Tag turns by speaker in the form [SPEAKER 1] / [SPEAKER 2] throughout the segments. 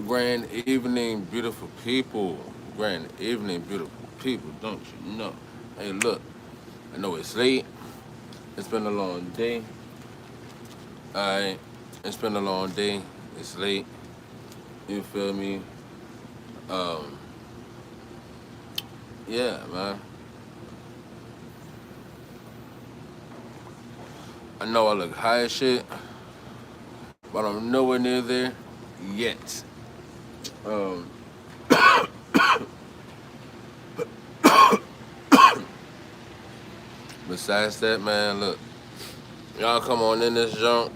[SPEAKER 1] Grand evening, beautiful people. Grand evening, beautiful people. Don't you know? Hey, look, I know it's late. It's been a long day. Alright, it's been a long day. It's late. You feel me? Um, yeah, man. I know I look high as shit, but I'm nowhere near there yet. Um, Besides that, man, look, y'all come on in this junk.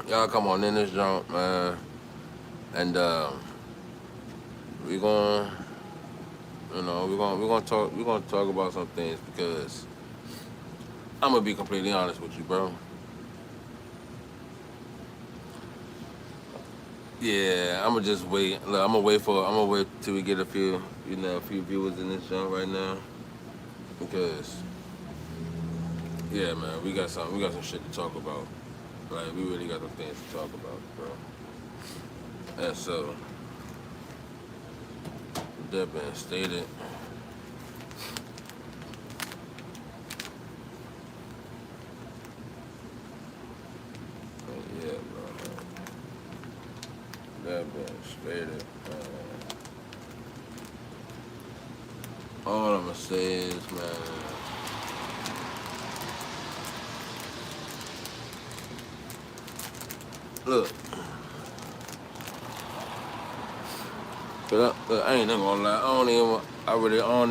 [SPEAKER 1] Y'all come on in this junk, man, and we going we're gonna talk about some things because I'm gonna be completely honest with you, bro. Yeah, I'm gonna just wait. Look, I'm gonna wait till we get a few viewers in this junk right now because yeah, man, we got some shit to talk about. Like we really got some things to talk about, bro. And so that being stated, yeah, bro. That being stated, all I'm gonna say is, man, look, look, I ain't even gonna lie. I don't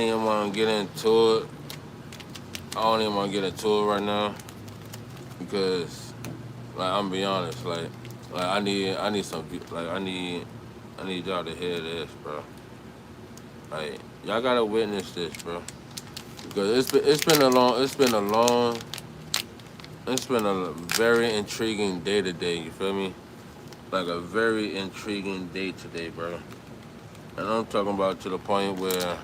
[SPEAKER 1] even want to get into it. I don't even want to get into it right now because, like, I'm gonna be honest, like I need some, like, I need y'all to hear this, bro. Like, y'all gotta witness this, bro, because it's been a very intriguing day today. You feel me? Like a very intriguing day today, bro. And I'm talking about to the point where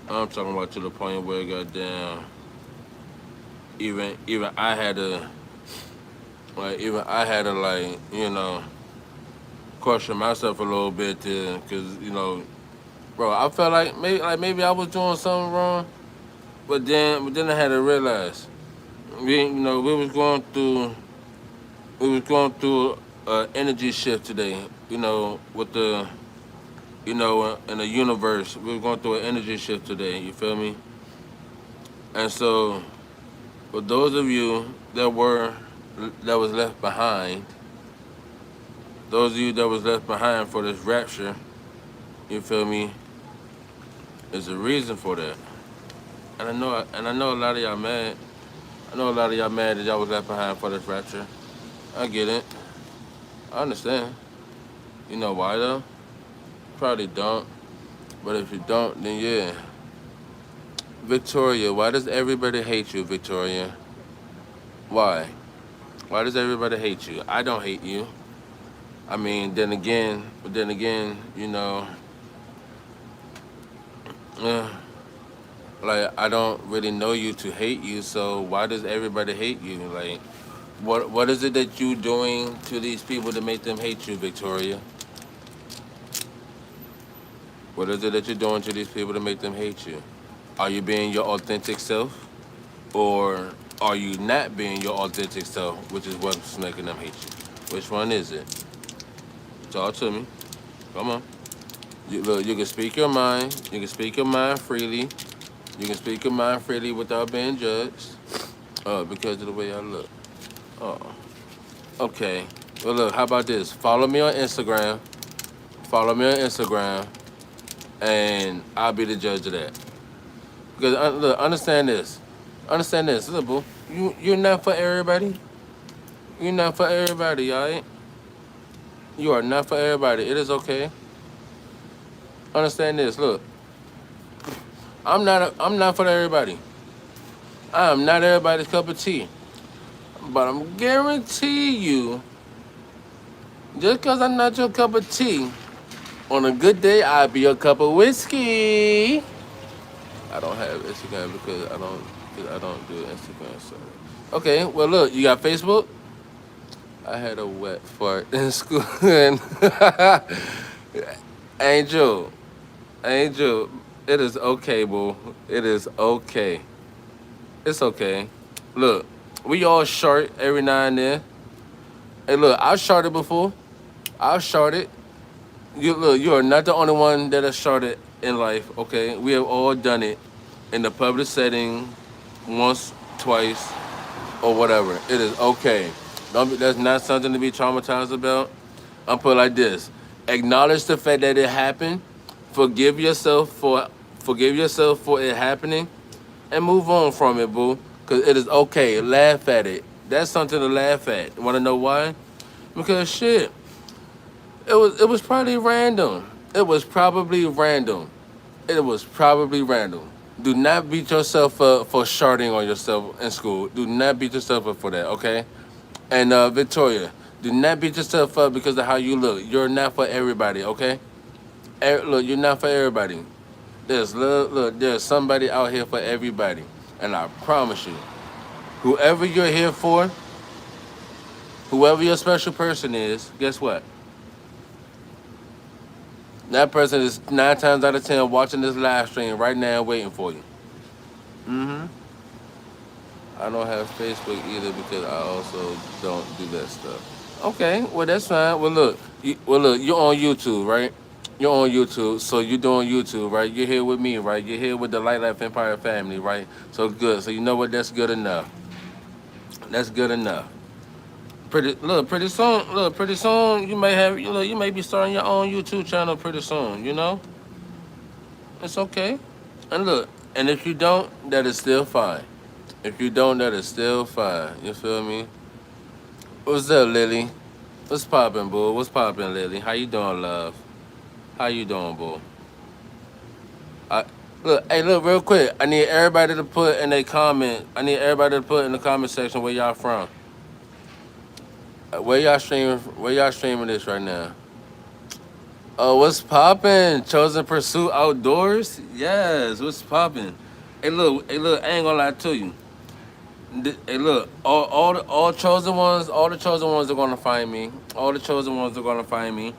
[SPEAKER 1] goddamn, even I had to like question myself a little bit to, cause bro, I felt like maybe I was doing something wrong, but then I had to realize we was going through a energy shift today. With the in the universe, we were going through an energy shift today. You feel me? And so, for those of you that was left behind, those of you that was left behind for this rapture, you feel me? There's a reason for that. And I know a lot of y'all mad. I know a lot of y'all mad that y'all was left behind for this rapture. I get it. I understand. You know why though? Probably don't. But if you don't, then yeah. Victoria, why does everybody hate you, Victoria? Why? Why does everybody hate you? I don't hate you. I mean, then again, uh, like I don't really know you to hate you. So why does everybody hate you? Like, what is it that you doing to these people to make them hate you, Victoria? What is it that you're doing to these people to make them hate you? Are you being your authentic self, or are you not being your authentic self, which is what's making them hate you? Which one is it? Talk to me. Come on. Look, you can speak your mind. You can speak your mind freely. You can speak your mind freely without being judged. Because of the way I look. Oh, okay. Well, look, how about this? Follow me on Instagram. Follow me on Instagram, and I'll be the judge of that. Because look, understand this. Understand this, look, boo. You're not for everybody. You're not for everybody, alright? You are not for everybody. It is okay. Understand this. Look, I'm not for everybody. I am not everybody's cup of tea. But I'm guarantee you, just because I'm not your cup of tea, on a good day, I'll be your cup of whiskey. I don't have Instagram because I don't do Instagram. So okay, well look, you got Facebook. I had a wet fart in school. And Angel, Angel, it is okay, boo. It is okay. It's okay. Look, we all short every now and then. Hey, look, I've shorted before. I've shorted. You look, you are not the only one that has shorted in life. Okay, we have all done it in the public setting, once, twice, or whatever. It is okay. Don't be, that's not something to be traumatized about. I'll put it like this: acknowledge the fact that it happened. Forgive yourself for it happening, and move on from it, boo. Cause it is okay. Laugh at it. That's something to laugh at. Want to know why? Because shit, it was probably random. It was probably random. It was probably random. Do not beat yourself up for sharding on yourself in school. Do not beat yourself up for that, okay? And Victoria, do not beat yourself up because of how you look. You're not for everybody, okay? Look, you're not for everybody. There's somebody out here for everybody, and I promise you, whoever you're here for, whoever your special person is, guess what? That person is 9 times out of 10 watching this live stream right now, waiting for you. Hmm. I don't have Facebook either because I also don't do that stuff. Okay, well that's fine. Well look, you're on YouTube, right? You're on YouTube, so you're doing YouTube, right? You're here with me, right? You're here with the Light Life Empire family, right? So good. So you know what? That's good enough. That's good enough. Pretty soon, you may have, you may be starting your own YouTube channel pretty soon. It's okay. And look, and if you don't, that is still fine. If you don't, that is still fine. You feel me? What's up, Lily? What's poppin', boo? What's poppin', Lily? How you doing, love? How you doing, boo? I, look, hey, look, real quick. I need everybody to put in a comment. I need everybody to put in the comment section where y'all from. Where y'all streaming? Where y'all streaming this right now? Oh, what's poppin'? Chosen Pursuit Outdoors? Yes, what's poppin'? Hey, look, I ain't gonna lie to you. Hey, look, all the chosen ones are gonna find me. All the chosen ones are gonna find me.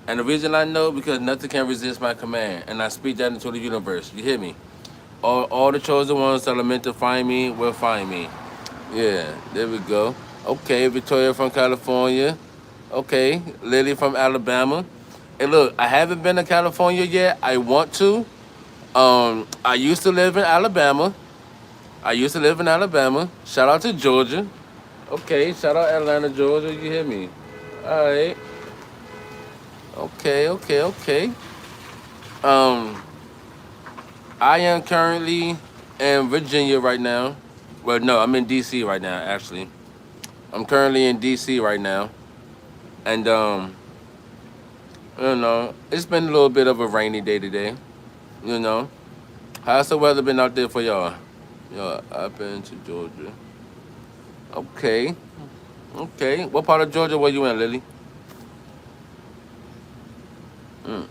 [SPEAKER 1] And the reason I know because nothing can resist my command, and I speak that into the universe. You hear me? All the chosen ones that are meant to find me will find me. Yeah, there we go. Okay, Victoria from California. Okay, Lily from Alabama. Hey, look, I haven't been to California yet. I want to. I used to live in Alabama. I used to live in Alabama. Shout out to Georgia. Okay, shout out Atlanta, Georgia. You hear me? All right. Okay. Um, I am currently in Virginia right now. Well, no, I'm in DC right now. Actually, I'm currently in DC right now, and it's been a little bit of a rainy day today. You know, how's the weather been out there for y'all? Y'all, I've been to Georgia. Okay, okay. What part of Georgia were you in, Lily? Mm.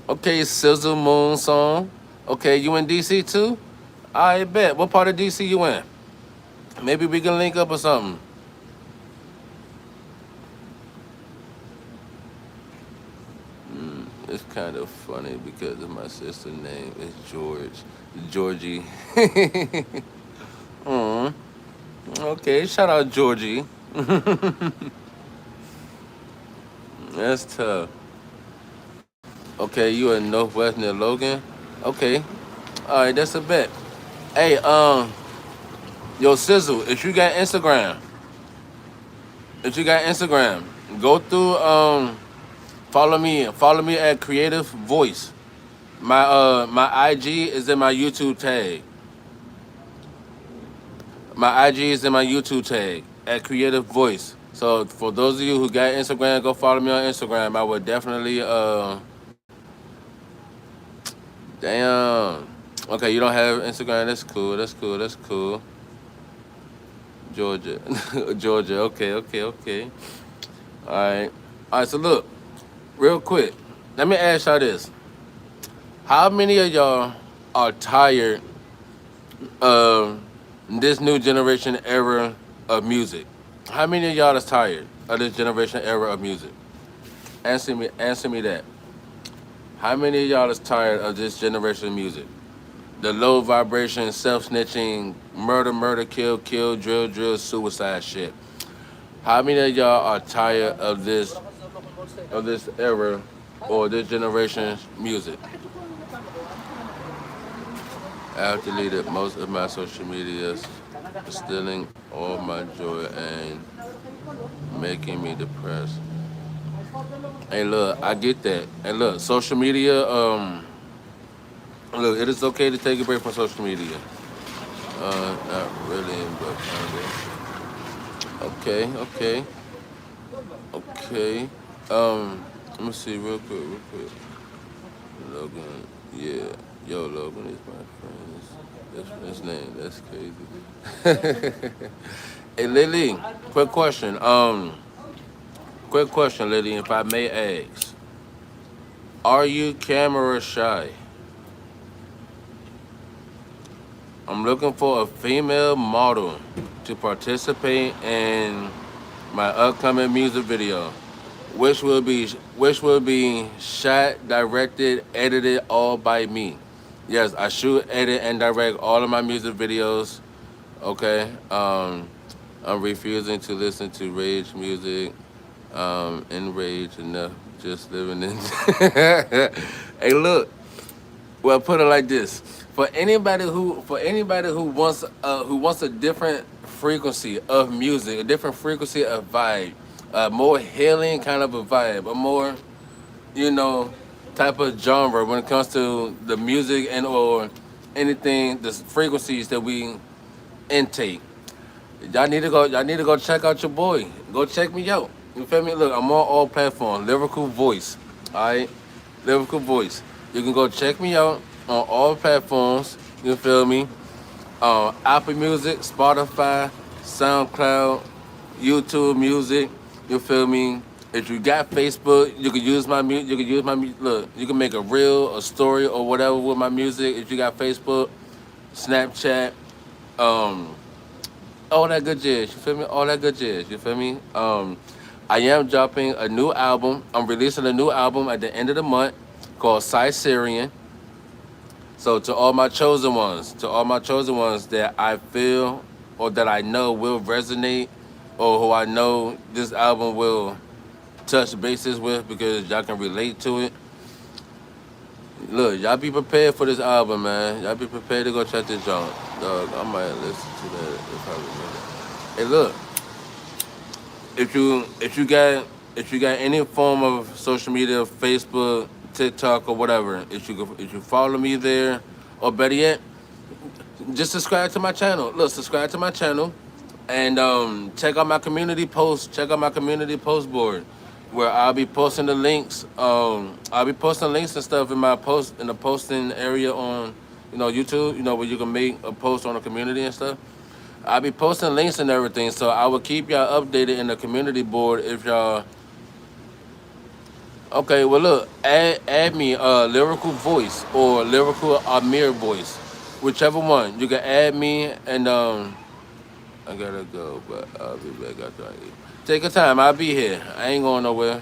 [SPEAKER 1] Okay, Sizzle Moon Song. Okay, you in DC too? I bet. What part of DC you in? Maybe we can link up or something. It's kind of funny because of my sister's name is Georgie. Mm. Okay, shout out Georgie. That's tough. Okay, you in Northwest near Logan? Okay. All right, that's a bet. Hey, yo, Sizzle, if you got Instagram, go through, follow me at Creative Voice. My IG is in my YouTube tag. My IG is in my YouTube tag at Creative Voice. So for those of you who got Instagram, go follow me on Instagram. I would definitely damn. Okay, you don't have Instagram. That's cool. Georgia. Georgia. Okay. All right, so look, real quick. Let me ask y'all this. How many of y'all are tired of this new generation era of music? How many of y'all is tired of this generation era of music? Answer me that. How many of y'all is tired of this generation of music? The low vibration, self snitching, murder, kill, drill, suicide shit. How many of y'all are tired of this era or this generation's music? I've deleted most of my social medias, stealing all my joy and making me depressed. Hey, look, I get that. And look, social media. Look, it is okay to take a break from social media. Not really, but kind of. Okay. Okay. Let me see real quick. Logan, yeah. Yo, Logan is my friend. That's his name. That's crazy. Hey, Lily, quick question. Quick question, Lily, if I may ask. Are you camera shy? I'm looking for a female model to participate in my upcoming music video, which will be shot, directed, edited all by me. Yes, I shoot, edit, and direct all of my music videos. Okay. I'm refusing to listen to rage music. Enraged enough, just living in. Hey, look. Well, put it like this: for anybody who wants a different frequency of music, a different frequency of vibe, a more healing kind of a vibe, a more you know type of genre when it comes to the music and or anything, the frequencies that we intake. Y'all need to go check out your boy. Go check me out. You feel me? Look, I'm on all platforms. Lyrical Voice. Alright? Lyrical Voice. You can go check me out on all platforms. You feel me? Apple Music, Spotify, SoundCloud, YouTube Music. You feel me? If you got Facebook, you can use my music. You can use my look. You can make a reel, a story, or whatever with my music. If you got Facebook, Snapchat, um, all that good jazz. You feel me? All that good jazz. You feel me? I am dropping a new album. I'm releasing a new album at the end of the month called Syrian. So to all my chosen ones that I feel or that I know will resonate, or who I know this album will touch bases with because y'all can relate to it. Look, y'all be prepared for this album, man. Y'all be prepared to go check this joint. Dog, I might listen to that if I remember. Hey, look, if you got any form of social media, Facebook, TikTok, or whatever, if you follow me there, or better yet, just subscribe to my channel. Look, subscribe to my channel, and check out my community post. Check out my community post board, where I'll be posting the links. I'll be posting links and stuff in my post in the posting area on, YouTube. Where you can make a post on the community and stuff. I'll be posting links and everything, so I will keep y'all updated in the community board if y'all. Okay, well look, add me lyrical voice or lyrical Amir voice, whichever one. You can add me and I gotta go, but I'll be back after I eat. Take your time. I'll be here. I ain't going nowhere.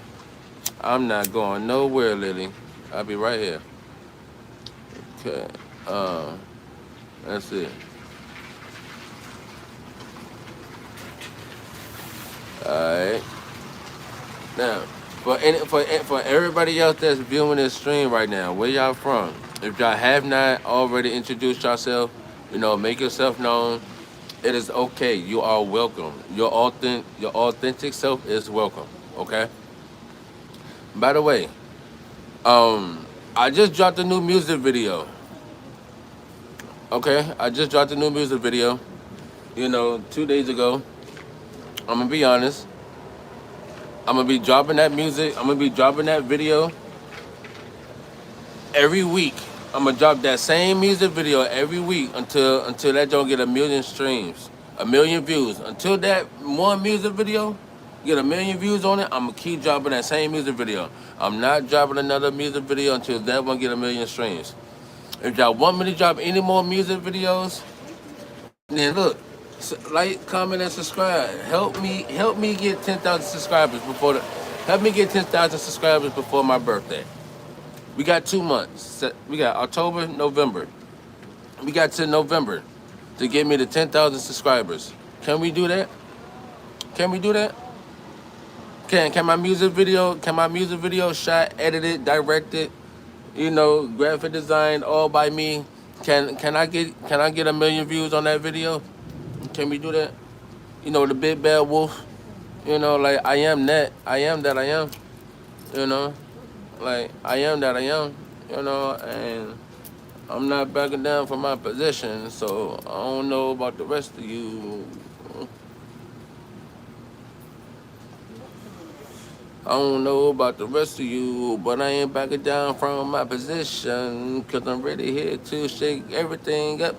[SPEAKER 1] I'm not going nowhere, Lily. I'll be right here. Okay. That's it. All right. Now, for everybody else that's viewing this stream right now, where y'all from? If y'all have not already introduced yourself, make yourself known. It is okay. You are welcome. Your authentic self is welcome. Okay. By the way, I just dropped a new music video. Okay, I just dropped a new music video. 2 days ago. I'm gonna be honest. I'm gonna be dropping that music. I'm gonna be dropping that video every week. I'm gonna drop that same music video every week until that don't get 1 million streams, 1 million views. Until that one music video get 1 million views on it, I'm gonna keep dropping that same music video. I'm not dropping another music video until that one get 1 million streams. If y'all want me to drop any more music videos, Then look, like, comment, and subscribe. Help me get 10,000 subscribers before the. Help me get 10,000 subscribers before my birthday. We got 2 months. We got October, November. We got to November to get me to 10,000 subscribers. Can we do that? Can we do that? Can my music video shot, edited, directed, graphic design all by me? Can I get 1 million views on that video? Can we do that? The big bad wolf. Like I am that. I am that I am. You know, like I am that I am. And I'm not backing down from my position. So I don't know about the rest of you. I don't know about the rest of you, but I ain't backing down from my position, cause I'm ready here to shake everything up.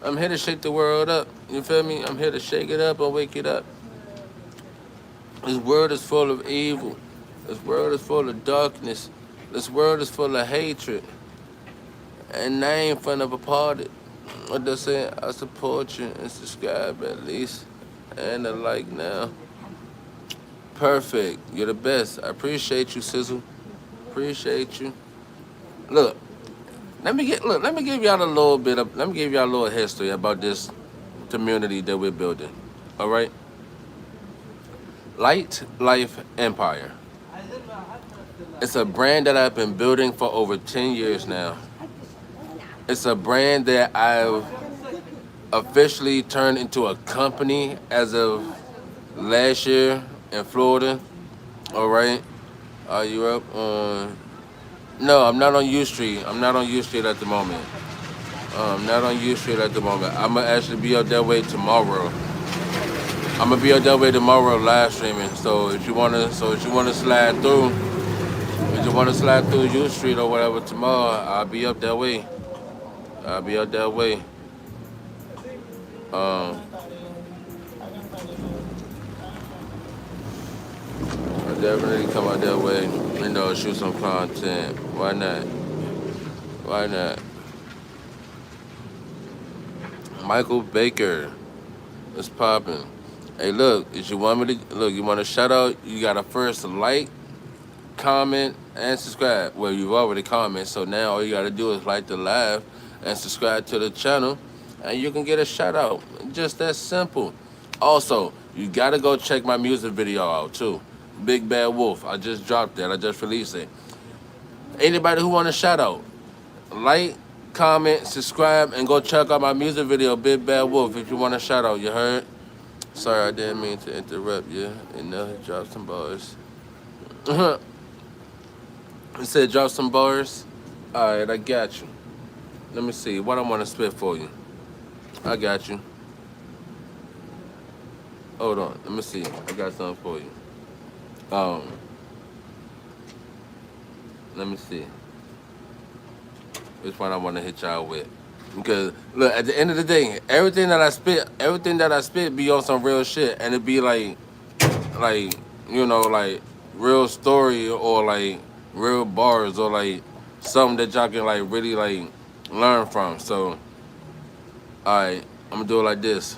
[SPEAKER 1] I'm here to shake the world up. You feel me? I'm here to shake it up and wake it up. This world is full of evil. This world is full of darkness. This world is full of hatred. And I ain't finna be parted. I'm just saying, I support you and subscribe at least. And the like now. Perfect. You're the best. I appreciate you, Sizzle. Appreciate you. Look, let me give y'all let me give y'all a little history about this community that we're building. All right? Light Life Empire. It's a brand that I've been building for over 10 years now. It's a brand that I've officially turned into a company as of last year in Florida. All right? Are you up on... No, I'm not on U Street. I'm not on U Street at the moment. Not on U Street at the moment. I'm gonna actually be up that way tomorrow. I'm gonna be up that way tomorrow live streaming. So if you wanna slide through, U Street or whatever tomorrow, I'll be up that way. I'll be up that way. I'll definitely come out that way. Shoot some content. Why not? Why not? Michael Baker. It's popping. Hey, look, if you want me to look, you want to shout out, you gotta first like, comment, and subscribe. Well, you've already commented, so now all you gotta do is like the live and subscribe to the channel, and you can get a shout out. Just that simple. Also, you gotta go check my music video out too. Big Bad Wolf. I just dropped that. I just released it. Anybody who want a shout out, like, comment, subscribe, and go check out my music video, Big Bad Wolf, if you want a shout out. You heard? Sorry, I didn't mean to interrupt you. Drop some bars. You said drop some bars? All right, I got you. Let me see. What I want to spit for you. I got you. Hold on. Let me see. I got something for you. Let me see. Which one I want to hit y'all with. Because look, at the end of the day, everything that I spit be on some real shit, and it be like real story or like real bars or like something that y'all can like really like learn from. So, alright, I'm gonna do it like this.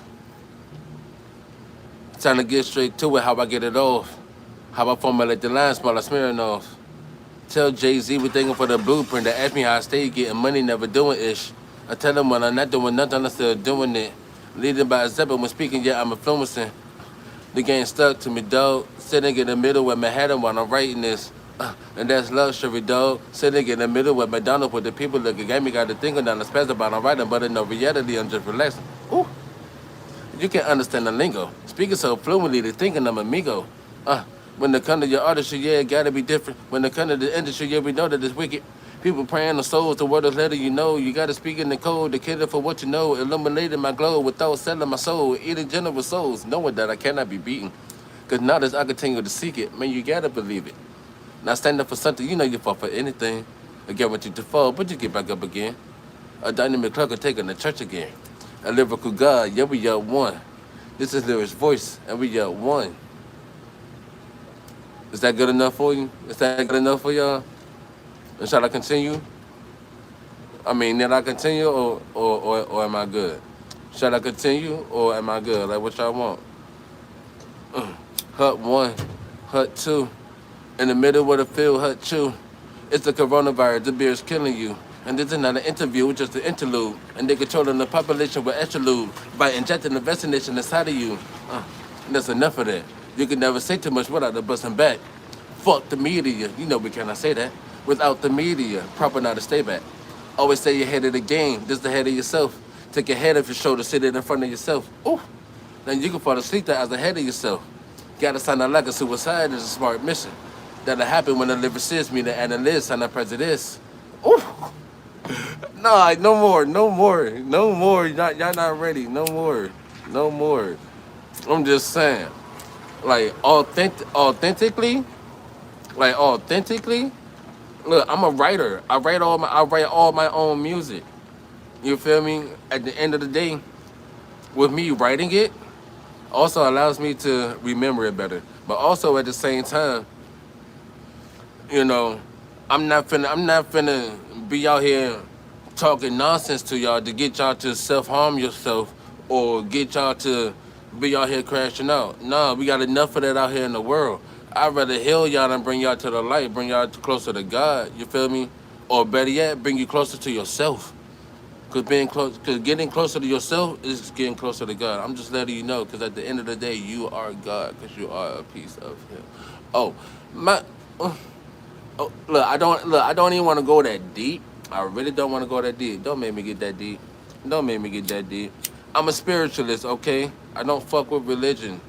[SPEAKER 1] Time to get straight to it. How I get it off? How I formulate the line, smell like Smirnoff. Tell Jay-Z we're thinking for the blueprint. They ask me how I stay getting money, never doing ish. I tell them when I'm not doing nothing, I'm still doing it. Leading by example when speaking, yeah, I'm influencing. The game stuck to me, dog. Sitting in the middle with Manhattan while I'm writing this. And that's luxury, dog. Sitting in the middle with McDonald's with the people looking at me, got to thinking down the space about I'm writing, but in no reality, I'm just relaxing. Ooh. You can't understand the lingo. Speaking so fluently, they thinking I'm amigo. When it comes to your artistry, yeah, it gotta be different. When it comes to the industry, yeah, we know that it's wicked. People praying on souls, the word is letter, you know. You gotta speak in the code, the kid for what you know. Illuminating my glow without selling my soul. Eating generous souls, knowing that I cannot be beaten. Cause now as I continue to seek it, man, you gotta believe it. Now stand up for something, you know you fall for anything. I guarantee to fall, but you get back up again. A dynamic clerk are taking the church again. A lyrical God, yeah, we are one. This is Lyrikle Voice, and we are one. Is that good enough for you? Is that good enough for y'all? And shall I continue? I mean, did I continue or am I good? Should I continue or am I good? Like what y'all want? Hut one, hut two. In the middle of the field, hut two. It's the coronavirus, the beer is killing you. And this is not an interview, it's just an interlude. And they controlling the population with extralude by injecting the vaccination inside of you. And that's enough of that. You can never say too much without the busting back. Fuck the media, you know we cannot say that. Without the media, proper not to stay back. Always stay ahead of the game, just ahead of yourself. Take your head off your shoulder, sit it in front of yourself. Ooh, then you can fall asleep there as ahead of yourself. Gotta sign out like a suicide is a smart mission. That'll happen when the liver says me, the analyst, and the prejudice. Ooh, nah, no more, no more, no more. Y'all not ready, no more, no more. I'm just saying, like authentically, like authentically. Look, I'm a writer. I write all my own music. You feel me? At the end of the day, with me writing it, also allows me to remember it better. But also at the same time, you know, I'm not finna be out here talking nonsense to y'all to get y'all to self-harm yourself or get y'all to be out here crashing out. Nah, we got enough of that out here in the world. I'd rather heal y'all than bring y'all to the light, bring y'all closer to God, you feel me? Or better yet, bring you closer to yourself. Cause getting closer to yourself is getting closer to God. I'm just letting you know, cause at the end of the day, you are God, cause you are a piece of Him. Oh, my, look, I don't even want to go that deep. I really don't want to go that deep. Don't make me get that deep. Don't make me get that deep. I'm a spiritualist, okay? I don't fuck with religion.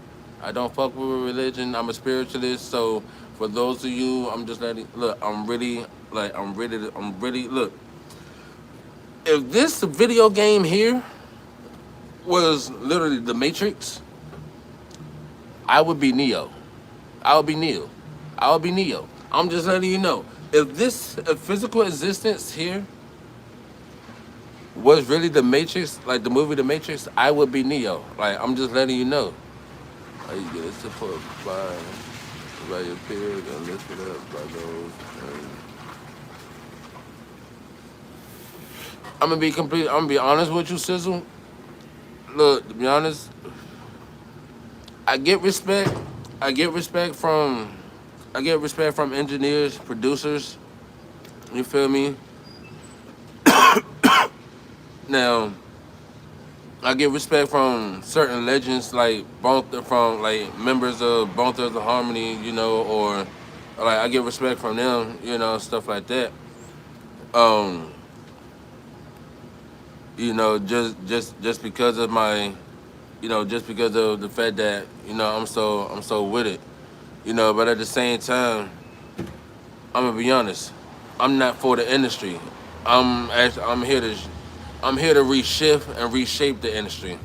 [SPEAKER 1] I don't fuck with religion. I'm a spiritualist. So for those of you, I'm just letting look. I'm really look. If this video game here was literally the Matrix, I would be Neo. I would be Neo. I would be Neo. I'm just letting you know. If physical existence here was really the Matrix, like the movie The Matrix, I would be Neo. Like I'm just letting you know. How you get it support by your peers and lifted up by those. I'm gonna be honest with you, Sizzle. Look, to be honest, I get respect. I get respect from engineers, producers. You feel me? Now, I get respect from certain legends like from like members of Bone Thugs and Harmony, you know, or like I get respect from them, you know, stuff like that. Um, you know, just because of my, you know, just because of the fact that you know I'm so with it, you know. But at the same time, I'm gonna be honest. I'm not for the industry. I'm here to reshift and reshape the industry.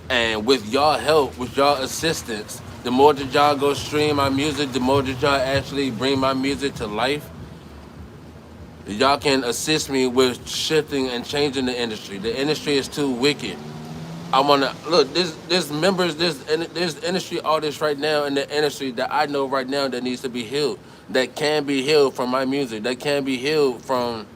[SPEAKER 1] And with y'all help, with y'all assistance, the more that y'all go stream my music, the more that y'all actually bring my music to life, y'all can assist me with shifting and changing the industry. The industry is too wicked. I wanna look. There's industry artists right now in the industry that I know right now that needs to be healed. That can be healed from my music. That can be healed from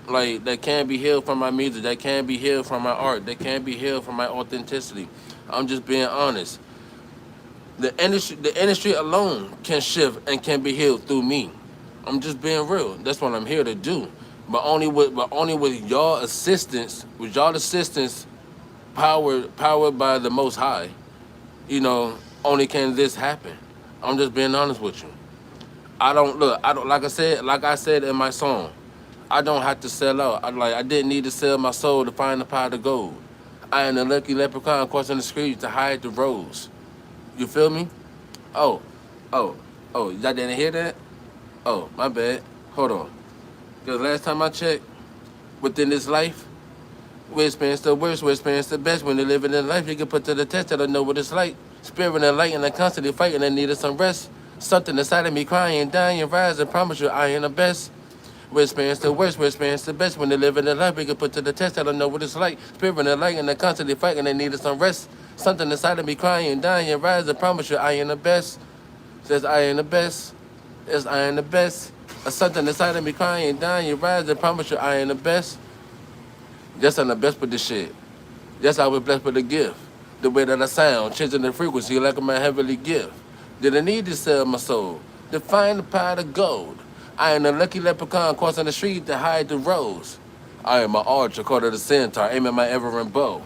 [SPEAKER 1] that can be healed from my music. That can be healed from my art. That can be healed from my authenticity. I'm just being honest. The industry alone can shift and can be healed through me. I'm just being real. That's what I'm here to do. But only with y'all assistance, powered by the Most High, you know, only can this happen. I'm just being honest with you. I don't like I said in my song. I don't have to sell out. I didn't need to sell my soul to find the pot of gold. I am the lucky leprechaun crossing the street to hide the rose. You feel me? Oh, oh, oh, y'all didn't hear that? Oh, my bad. Hold on. Because last time I checked, within this life, we experience the worst, we experience the best. When you're living in life, you can put to the test that I know what it's like. Spirit and light and I constantly fighting and needed some rest. Something inside of me crying, dying, rise, and promise you I am the best. We experience the worst, we experience the best. When they live in their life, we can put to the test. I don't know what it's like. Spirit and light and they constantly fighting, they needed some rest. Something inside of me crying, dying, rise, and promise you I am the best. Says I am the best. Yes, I am the best. Something inside of me crying, dying, rise, and promise you I am the best. Yes, I'm the best with this shit. Yes, I was blessed with a gift. The way that I sound, changing the frequency like my heavenly gift. Did I need to sell my soul to find the pot of gold? I am a lucky leprechaun crossing the street to hide the rose. I am an archer caught at the centaur, aiming my ever bow.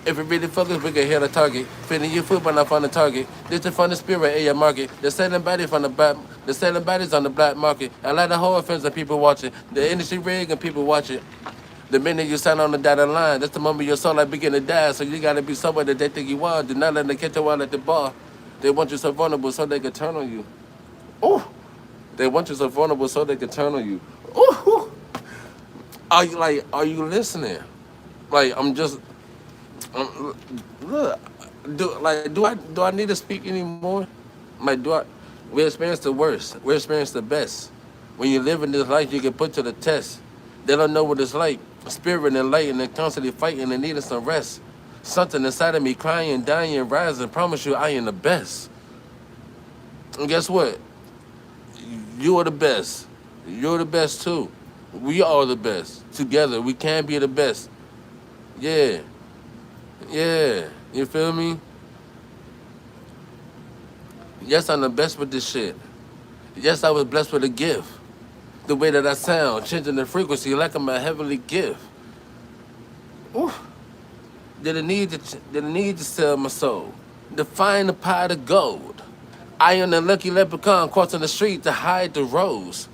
[SPEAKER 1] If it really focus, we can hit a target. Feeling your foot when I find a target. This is from the spirit in your market. They're selling bodies from the black. They're selling bodies on the black market. I like the whole offense of people watching. The industry rig and people watching. The minute you sign on the dotted line, that's the moment your soul like begin to die. So you gotta be somewhere that they think you are. Do not let them catch you while at the bar. They want you so vulnerable so they can turn on you. Ooh. They want you so vulnerable so they can turn on you. Ooh. Are you listening? Like I'm just look. Do I need to speak anymore? Like do I we experience the worst. We experience the best. When you live in this life you get put to the test. They don't know what it's like. Spirit and light and they're constantly fighting and needing some rest. Something inside of me crying, dying, rising. Promise you I am the best. And guess what? You are the best. You're the best too. We are the best. Together, we can be the best. Yeah. Yeah. You feel me? Yes, I'm the best with this shit. Yes, I was blessed with a gift. The way that I sound, changing the frequency like I'm a heavenly gift. Ooh. Did I need to sell my soul to find the pot of gold? I am the lucky leprechaun crossing the street to hide the rose.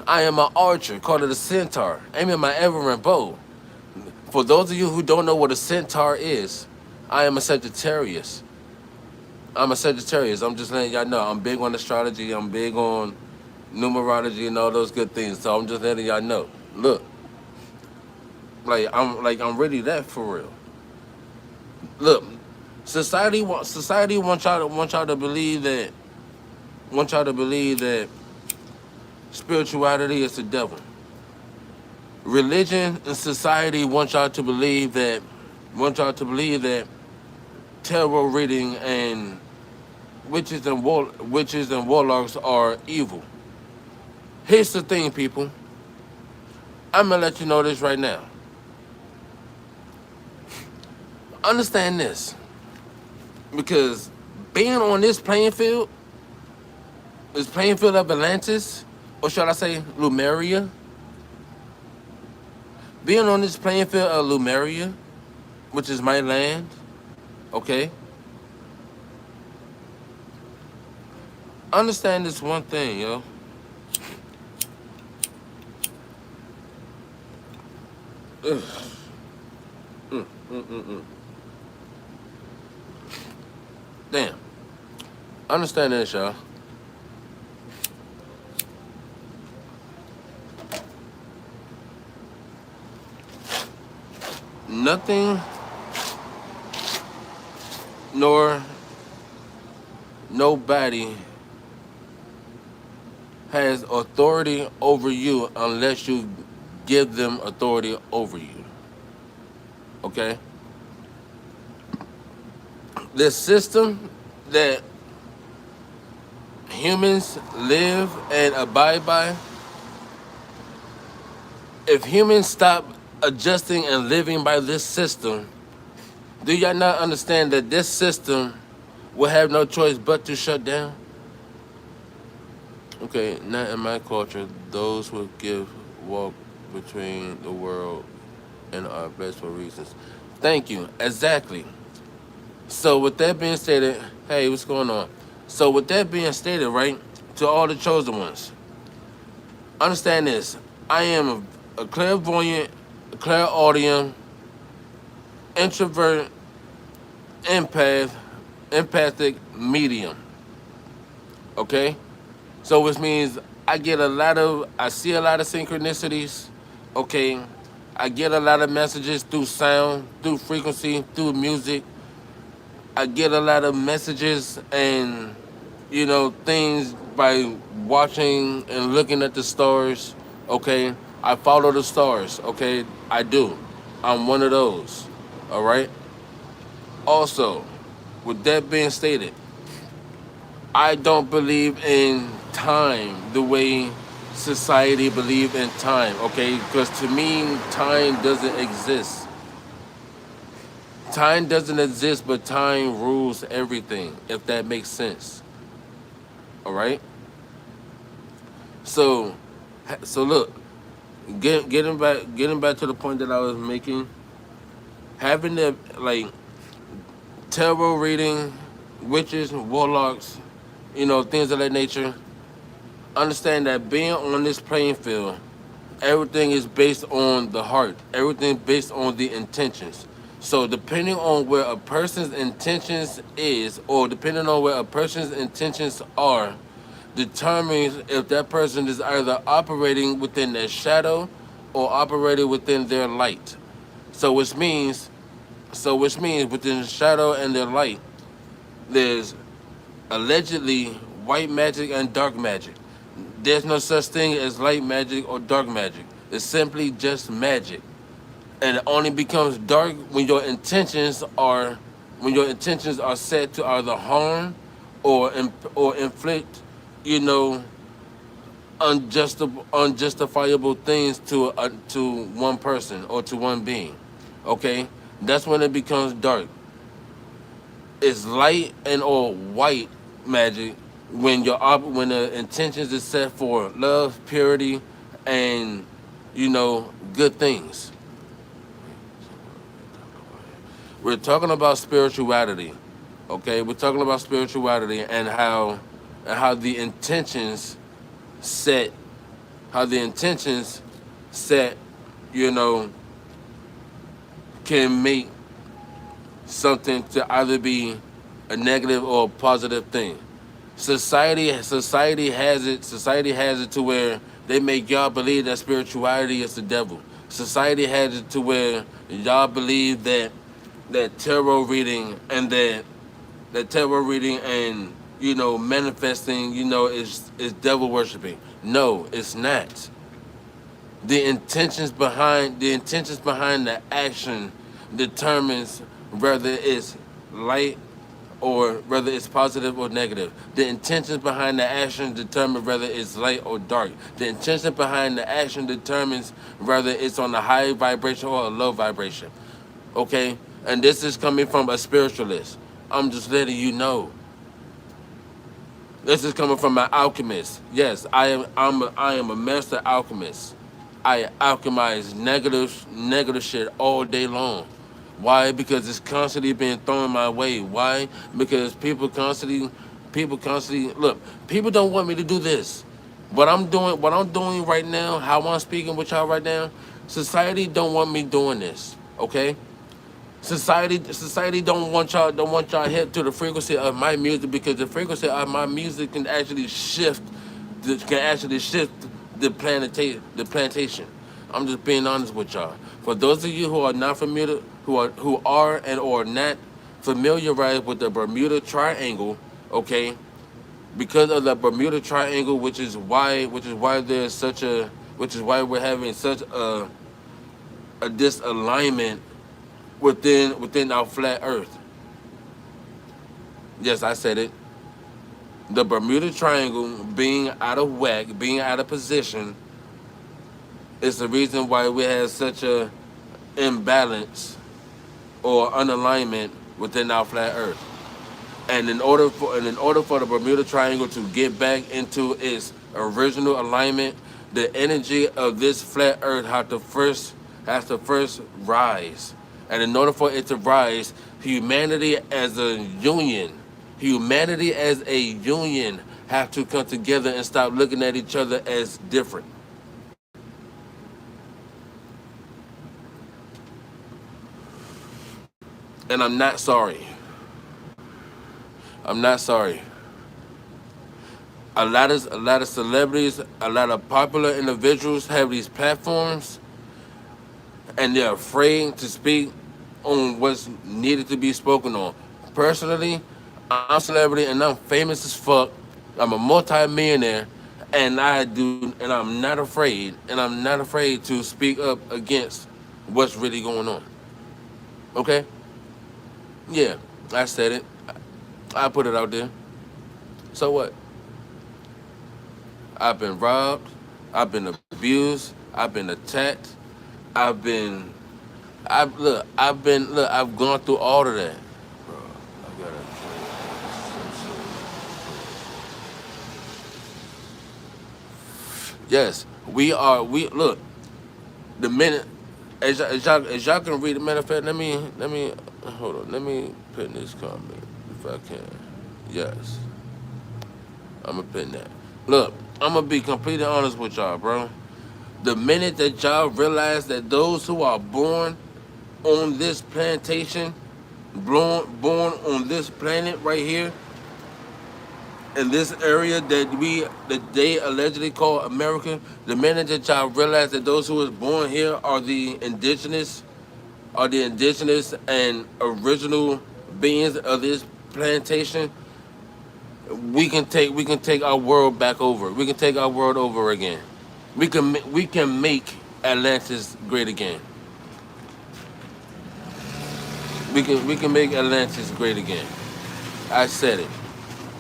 [SPEAKER 1] I am an archer called a centaur, aiming my ever bow. For those of you who don't know what a centaur is, I am a Sagittarius. I'm a Sagittarius. I'm just letting y'all know. I'm big on astrology. I'm big on numerology and all those good things. So I'm just letting y'all know. Look, I'm really that for real. Look, society wants y'all to believe that spirituality is the devil. Religion and society want y'all to believe that tarot reading and witches and warlocks are evil. Here's the thing, people. I'm gonna let you know this right now. Understand this, because being on this playing field of Atlantis, or should I say Lumeria, being on this playing field of Lumeria, which is my land, okay? Understand this one thing, yo. Ugh. Mm, mm, mm, mm. Damn. Understand this, y'all. Nothing nor nobody has authority over you unless you give them authority over you. Okay? The system that humans live and abide by, if humans stop adjusting and living by this system, do y'all not understand that this system will have no choice but to shut down? Okay, not in my culture. Those who give walk between the world and are blessed for reasons. Thank you. Exactly. So with that being stated, hey, what's going on? So with that being stated, right, to all the chosen ones, understand this. I am a clairvoyant, clairaudient, introvert, empathic medium. Okay? So which means I see a lot of synchronicities, okay? I get a lot of messages through sound, through frequency, through music. I get a lot of messages and, things by watching and looking at the stars, okay? I follow the stars, okay? I do. I'm one of those, all right? Also, with that being stated, I don't believe in time the way society believe in time, okay? Because to me, time doesn't exist. Time doesn't exist, but time rules everything, if that makes sense. All right? So, so look, getting back to the point that I was making, having the like tarot reading, witches, warlocks, things of that nature. Understand that being on this playing field, everything is based on the heart. Everything based on the intentions. So depending on where a person's intentions is, or depending on where a person's intentions are, determines if that person is either operating within their shadow or operating within their light. So which means within the shadow and their light, there's allegedly white magic and dark magic. There's no such thing as light magic or dark magic. It's simply just magic. And it only becomes dark when your intentions are set to either harm or inflict, you know, unjustifiable things to one person or to one being. Okay, that's when it becomes dark. It's light and or white magic when the intentions is set for love, purity, and good things. We're talking about spirituality, okay? We're talking about spirituality and how the intentions set how the intentions set you know can make something to either be a negative or a positive thing. Society has it to where they make y'all believe that spirituality is the devil. Society has it to where y'all believe that tarot reading and manifesting is devil worshiping. No, it's not. The intentions behind the action determines whether it's light or whether it's positive or negative. The intentions behind the action determine whether it's light or dark. The intention behind the action determines whether it's on a high vibration or a low vibration. Okay? And this is coming from a spiritualist. I'm just letting you know. This is coming from an alchemist. Yes, I am a master alchemist. I alchemize negative shit all day long. Why? Because it's constantly being thrown my way. Why? Because people constantly look. People don't want me to do this. What I'm doing right now, how I'm speaking with y'all right now, society don't want me doing this. Okay? Society don't want y'all hit to the frequency of my music, because the frequency of my music can actually shift the plantation. I'm just being honest with y'all. For those of you who are not familiar, who are and or not familiarized with the Bermuda Triangle, okay, because of the Bermuda Triangle, which is why we're having such a disalignment within our flat Earth. Yes, I said it. The Bermuda Triangle being out of whack, being out of position, is the reason why we have such a imbalance or unalignment within our flat Earth. And in order for the Bermuda Triangle to get back into its original alignment, the energy of this flat Earth has to first rise. And in order for it to rise, humanity as a union have to come together and stop looking at each other as different. And I'm not sorry. I'm not sorry. A lot of celebrities, a lot of popular individuals have these platforms, and they're afraid to speak on what's needed to be spoken on. Personally, I'm a celebrity and I'm famous as fuck. I'm a multi-millionaire, and I'm not afraid to speak up against what's really going on. Okay? Yeah, I said it. I put it out there. So what? I've been robbed. I've been abused. I've been attacked. I've been, I've gone through all of that. Bro, I gotta Yes, we look, the minute, as y'all can read, the matter of fact, let me, hold on, let me pin this comment if I can. Yes, I'm gonna pin that. Look, I'm gonna be completely honest with y'all, bro. The minute that y'all realize that those who are born on this plantation, born on this planet right here, in this area that they allegedly call America, the minute that y'all realize that those who was born here are the indigenous and original beings of this plantation, we can take our world back over. We can take our world over again. We can make Atlantis great again. We can make Atlantis great again. I said it.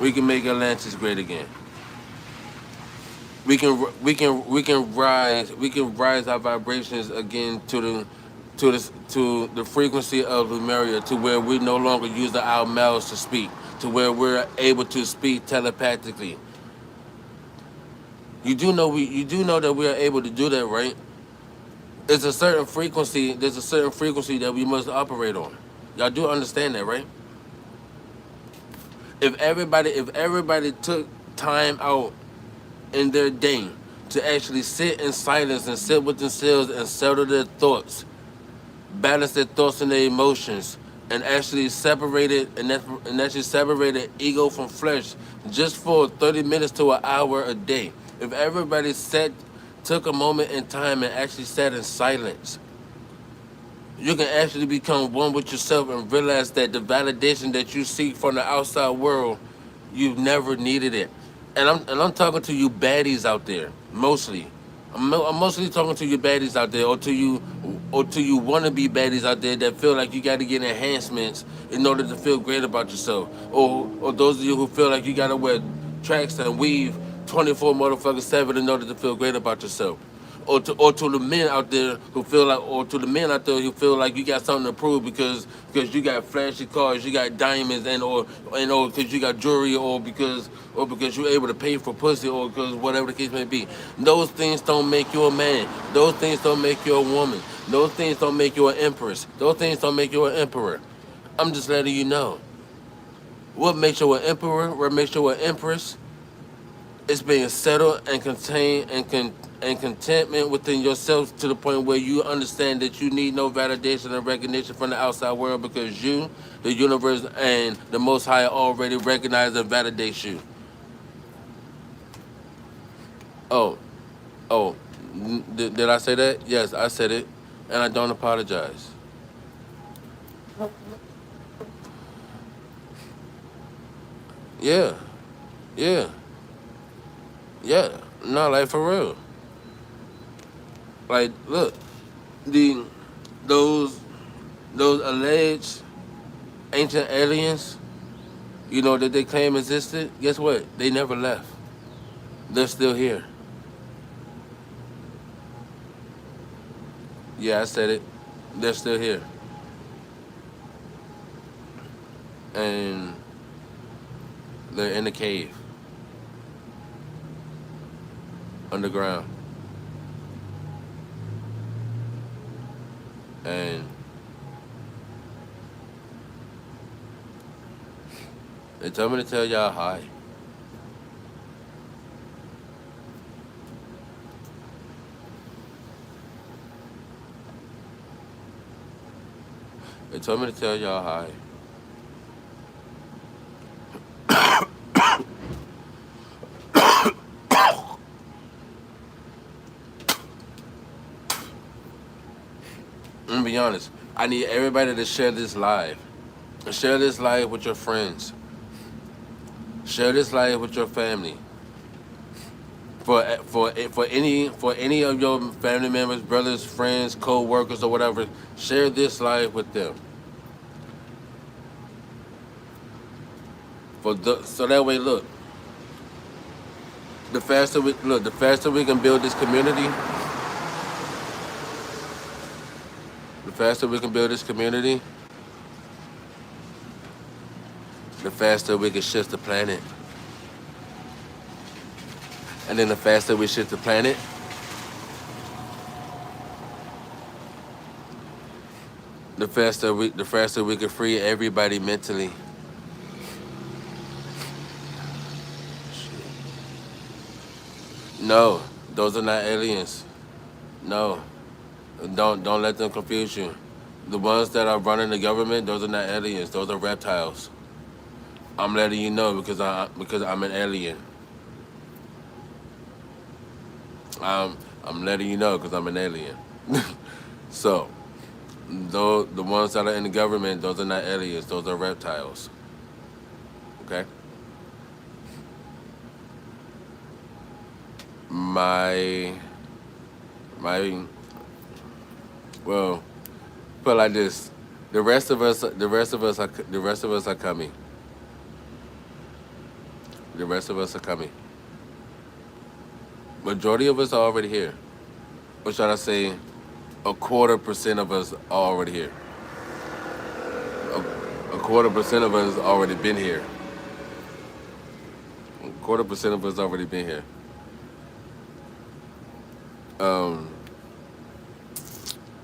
[SPEAKER 1] We can make Atlantis great again. We can rise our vibrations again to the frequency of Lemuria, to where we no longer use our mouths to speak, to where we're able to speak telepathically. You do know that we are able to do that, right? There's a certain frequency that we must operate on. Y'all do understand that, right? If everybody took time out in their day to actually sit in silence and sit with themselves and settle their thoughts, balance their thoughts and their emotions, and actually separated ego from flesh just for 30 minutes to an hour a day. If everybody took a moment in time and actually sat in silence, you can actually become one with yourself and realize that the validation that you seek from the outside world, you've never needed it. And I'm talking to you baddies out there, mostly. I'm mostly talking to you baddies out there, or to you wannabe baddies out there that feel like you got to get enhancements in order to feel great about yourself, or those of you who feel like you got to wear tracks and weave 24 motherfuckers 7 in order to feel great about yourself, or to the men out there who feel like, or to the men out there who feel like you got something to prove because you got flashy cars, you got diamonds, and or because you got jewelry, or because you're able to pay for pussy, or because whatever the case may be. Those things don't make you a man. Those things don't make you a woman. Those things don't make you an empress. Those things don't make you an emperor. I'm just letting you know. What makes you an emperor? What makes you an empress? It's being settled and contained and contentment within yourself, to the point where you understand that you need no validation and recognition from the outside world, because you, the universe, and the Most High already recognize and validate you. Oh, oh, did I say that? Yes, I said it, and I don't apologize. Yeah, yeah, yeah. No, like for real. Like, look, the those those alleged ancient aliens, that they claim existed. Guess what? They never left. They're still here. Yeah, I said it. They're still here, and they're in the cave underground, and they told me to tell y'all hi. They told me to tell y'all hi. I'm gonna be honest. I need everybody to share this live. Share this live with your friends. Share this live with your family. For any of your family members, brothers, friends, co-workers, or whatever, share this live with them. So that way, look, The faster we look, the faster we can build this community, the faster we can build this community, the faster we can shift the planet. And then the faster we shift the planet, the faster we can free everybody mentally. No, those are not aliens. No. Don't let them confuse you. The ones that are running the government, those are not aliens. Those are reptiles. I'm letting you know because I'm an alien. I'm letting you know because I'm an alien. So, the ones that are in the government, those are not aliens. Those are reptiles. Okay. My well, put it like this: the rest of us are coming. The rest of us are coming. Majority of us are already here. Or should I say, 25% of us are already here. A 25% of us already been here. 25% of us already been here.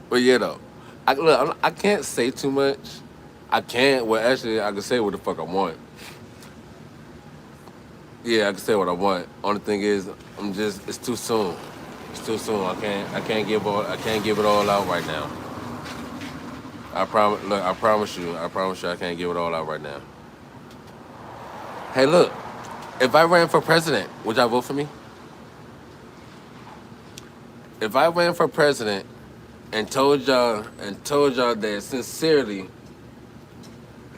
[SPEAKER 1] But yeah, though, I can't say too much. I can't. Well, actually, I can say what the fuck I want. Yeah, I can say what I want. Only thing is, it's too soon. It's too soon. I can't give it all out right now. I promise you, I can't give it all out right now. Hey, look, if I ran for president, would y'all vote for me? If I ran for president and told y'all that sincerely,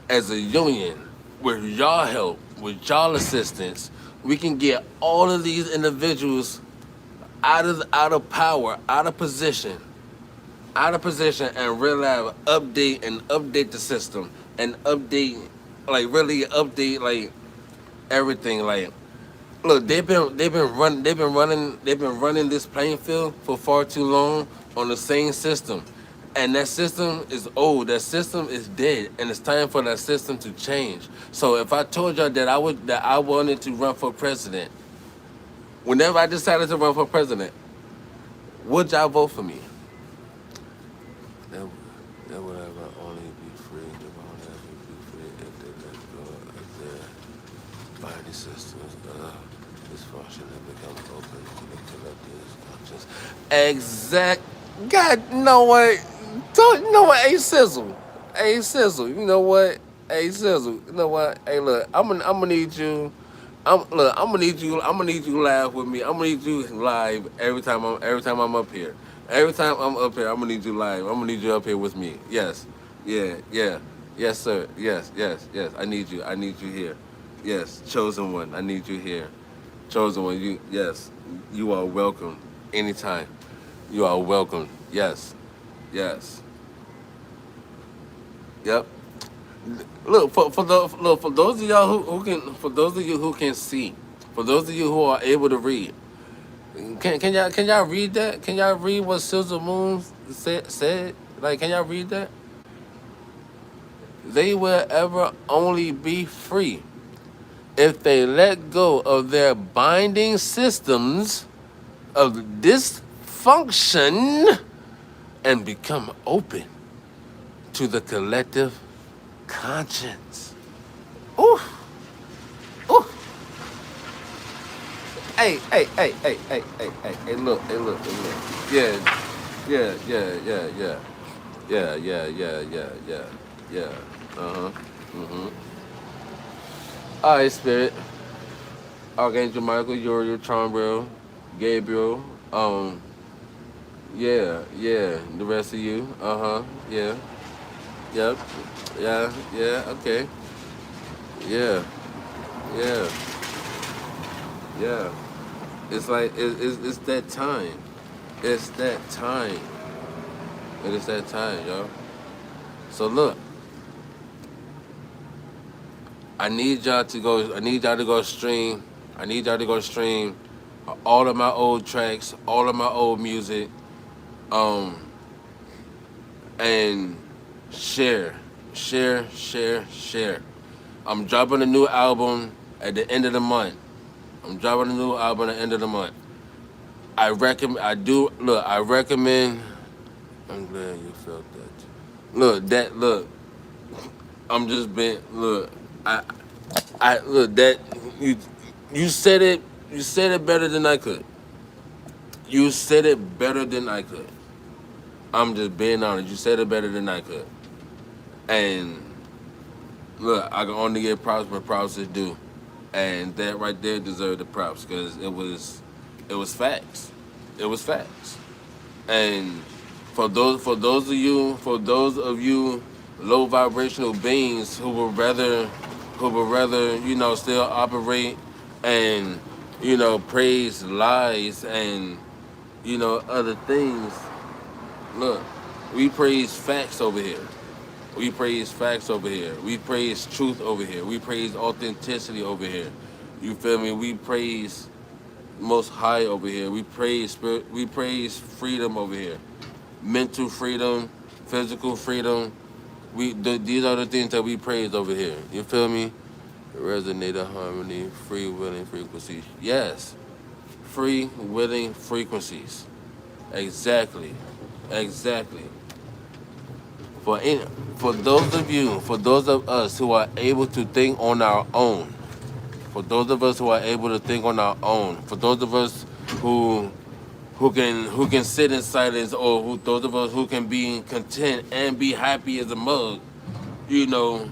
[SPEAKER 1] as a union, with y'all help, with y'all assistance, we can get all of these individuals out of power, out of position, and really update the system and really update everything. Look, they've been running this playing field for far too long on the same system. And that system is old. That system is dead, and it's time for that system to change. So if I told y'all that I wanted to run for president, whenever I decided to run for president, would y'all vote for me? That would ever only be free. They will only ever be free if they let go of their body systems dysfunction and become open to the collective conscious. Exact. God, you know what? You know what? Hey Sizzle. You know what? Hey Sizzle. You know what? Hey, look. I'm gonna need you. I'm gonna need you live with me. I'm gonna need you live every time I'm up here. Every time I'm up here, I'm gonna need you live. I'm gonna need you up here with me. Yes. Yeah. Yes, sir. Yes. I need you here. Yes. Chosen one. I need you here. Chosen one. You are welcome anytime. You are welcome. Yes. Yep. Look, for those of y'all who can, for those of you who can see, for those of you who are able to read, can y'all read that? Can y'all read what Silver Moon said? Can y'all read that? They will ever only be free if they let go of their binding systems of dysfunction and become open to the collective conscience. Ooh. Hey, look. Yeah. All right, Spirit. Archangel Michael, Uriel, Trombril, Gabriel, yeah, the rest of you, yeah, yep, yeah, okay, yeah. It's it's that time. It's that time. It is that time, yo. So look, I need y'all to go stream all of my old tracks, all of my old music, um, and share, share. I'm dropping a new album at the end of the month. I'm dropping a new album at the end of the month. I recommend. I do look. I recommend. I'm glad you felt that. Look that. Look. I'm just being. Look. I. I look that you. You said it. You said it better than I could. You said it better than I could. I'm just being honest. You said it better than I could. And look, I can only give props where props is due, and that right there deserved the props because it was facts. It was facts. And for those of you low vibrational beings who would rather still operate and praise lies and other things. Look, we praise facts over here. We praise facts over here. We praise truth over here. We praise authenticity over here. You feel me? We praise most high over here. We praise spirit. We praise freedom over here. Mental freedom, physical freedom. These are the things that we praise over here. You feel me? Resonator, harmony, free willing frequencies. Yes, free willing frequencies. Exactly, exactly. For any, for those of you, for those of us who are able to think on our own, for those of us who are able to think on our own, for those of us who who can sit in silence, or those of us who can be content and be happy as a mug, you know,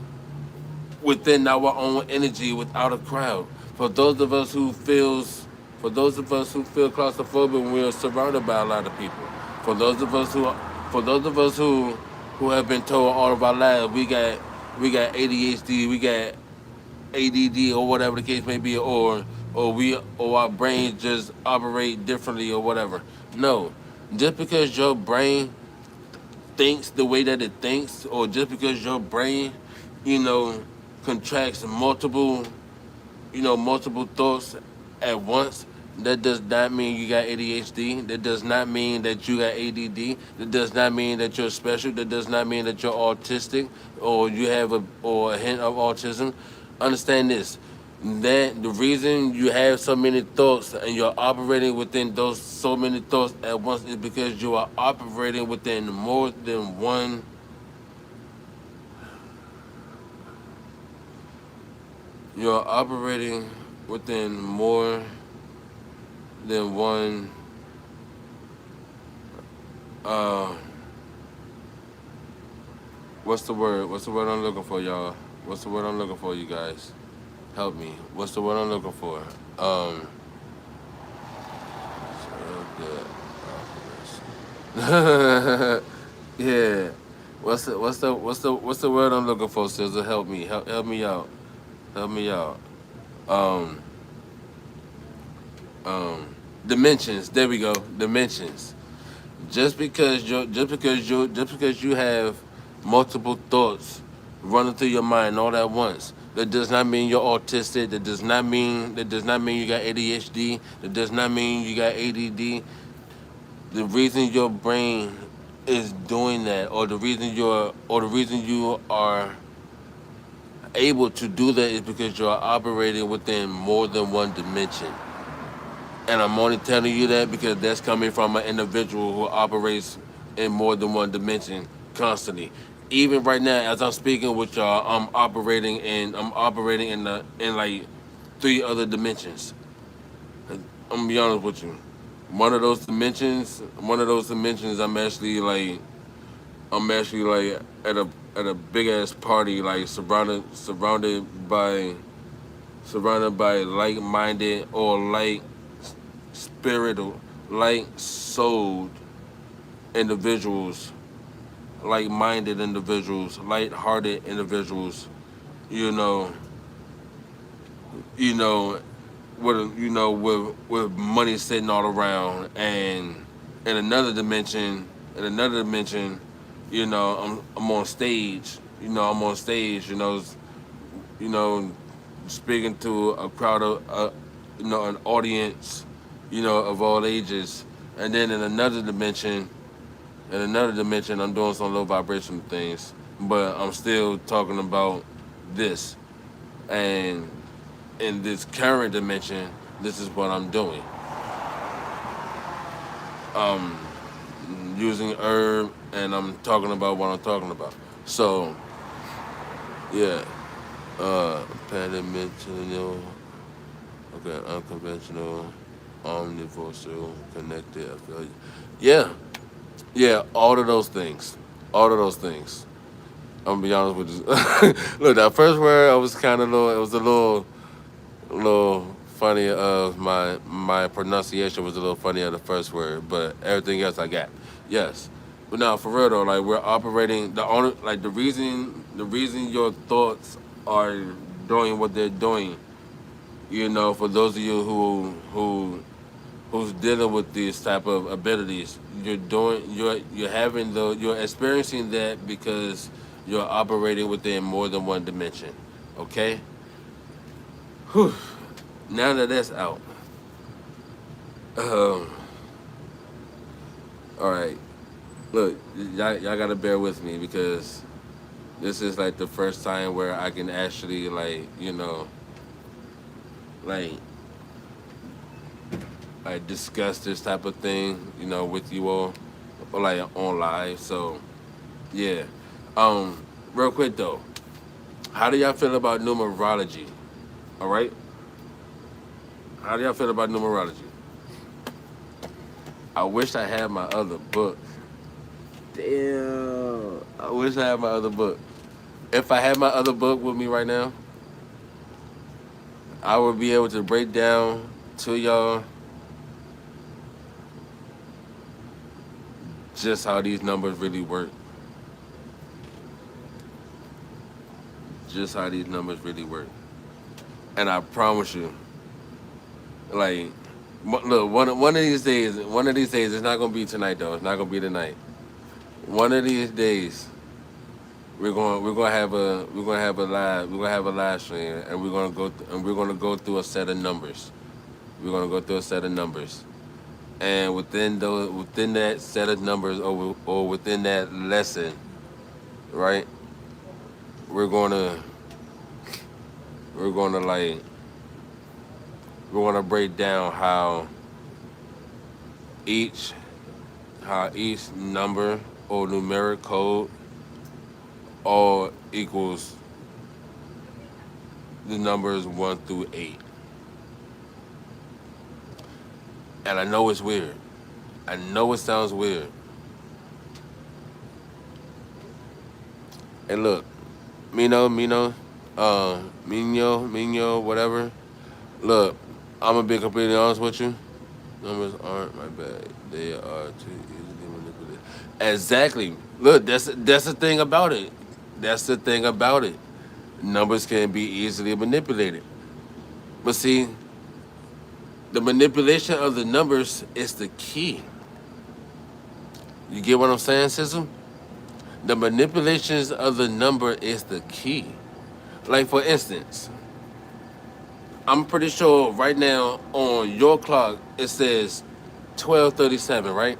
[SPEAKER 1] within our own energy without a crowd. For those of us who feels, for those of us who feel claustrophobic when we are surrounded by a lot of people. For those of us who, for those of us who have been told all of our lives we got ADHD, we got ADD, or whatever the case may be, or our brains just operate differently or whatever. No, just because your brain thinks the way that it thinks, or just because your brain, you know, contracts multiple thoughts at once, that does not mean you got ADHD. That does not mean that you got ADD. That does not mean that you're special. That does not mean that you're autistic or you have a hint of autism. Understand this. That the reason you have so many thoughts and you're operating within those so many thoughts at once is because you are operating within more than one. You're operating within more than one. Uh, what's the word? What's the word I'm looking for, y'all? What's the word I'm looking for, you guys? Help me. What's the word I'm looking for? So yeah. What's the word I'm looking for, Sizzle? Help me. Help me out. Help me out. Um, Dimensions. There we go. Dimensions. Just because you have multiple thoughts running through your mind all at once, that does not mean you're autistic. That does not mean you got ADHD. That does not mean you got ADD. The reason your brain is doing that, or the reason you are able to do that, is because you're operating within more than one dimension. And I'm only telling you that because that's coming from an individual who operates in more than one dimension constantly. Even right now, as I'm speaking with y'all, I'm operating in like three other dimensions. I'm gonna be honest with you. One of those dimensions, I'm actually like at a big ass party, like surrounded by like minded or like spiritual, like souled individuals, like minded individuals, light hearted individuals, you know, you know, with money sitting all around, and in another dimension, I'm on stage, you know, speaking to a crowd of, an audience, you know, of all ages. And then in another dimension, I'm doing some low vibration things, but I'm still talking about this. And in this current dimension, this is what I'm doing. Um, Using herb, and I'm talking about what I'm talking about. So, yeah, panidimensional, okay, unconventional, omniversal, connected. I feel you. Yeah, yeah, all of those things, all of those things. I'm gonna be honest with you. Look, that first word, I was kind of little. It was a little funny. My pronunciation was a little funny of the first word, but everything else I got. Yes, but now for real though, like we're operating. The only like the reason your thoughts are doing what they're doing. You know, for those of you who's dealing with these type of abilities, you're experiencing that because you're operating within more than one dimension. Okay. Whew. Now that that's out, um, all right. Look, y'all gotta bear with me because this is like the first time where I can actually like like like discuss this type of thing with you all or like on live. So yeah. Real quick though, how do y'all feel about numerology? All right. How do y'all feel about numerology? I wish I had my other book. Damn. I wish I had my other book. If I had my other book with me right now, I would be able to break down to y'all just how these numbers really work. Just how these numbers really work. And I promise you, like, look, one of these days, it's not gonna be tonight though. It's not gonna be tonight. One of these days, we're gonna have a live stream, and we're gonna go through a set of numbers. We're gonna go through a set of numbers, and within that set of numbers, or within that lesson, right? We're gonna we're gonna like we're gonna break down each how each number or numeric code all equals the numbers 1 through 8. And I know it's weird. I know it sounds weird. And look, Mino, whatever. Look, I'm gonna be completely honest with you. Numbers aren't my bad. They are too easily manipulated. Exactly. Look, that's the thing about it. That's the thing about it. Numbers can be easily manipulated. But see, the manipulation of the numbers is the key. You get what I'm saying, Sizzle? The manipulations of the number is the key. Like for instance, I'm pretty sure right now on your clock it says 12:37, right?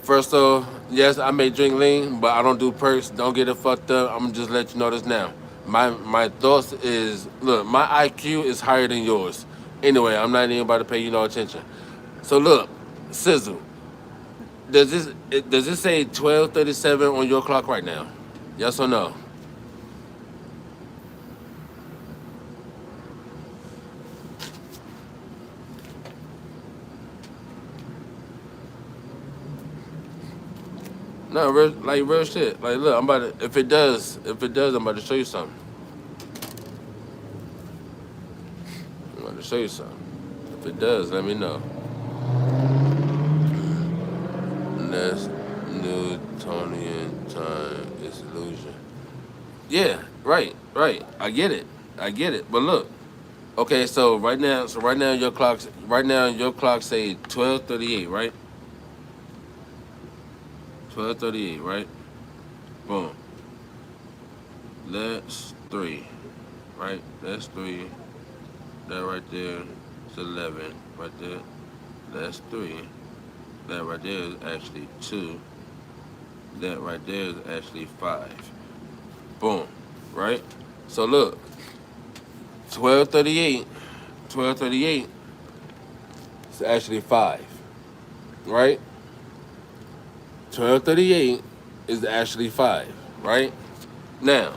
[SPEAKER 1] First though, yes, I may drink lean, but I don't do perks. Don't get it fucked up. I'm gonna just let you know this now. My thoughts is look, my IQ is higher than yours. Anyway, I'm not even about to pay you no attention. So look, Sizzle, does it say 12:37 on your clock right now? Yes or no? No, real shit. Like, look, I'm about to. If it does, I'm about to show you something. I'm about to show you something. If it does, let me know. That's Newtonian time is illusion. Yeah, right. I get it. But look, okay, so right now your clock say 12:38, right? 12:38, right? Boom. That's 3. right? That's 3. That right there is 11, right there. That's 3. That right there is actually 2. That right there is actually 5. Boom, right? So look, 1238, 1238 is actually 5, right? 1238 is actually 5, right? Now,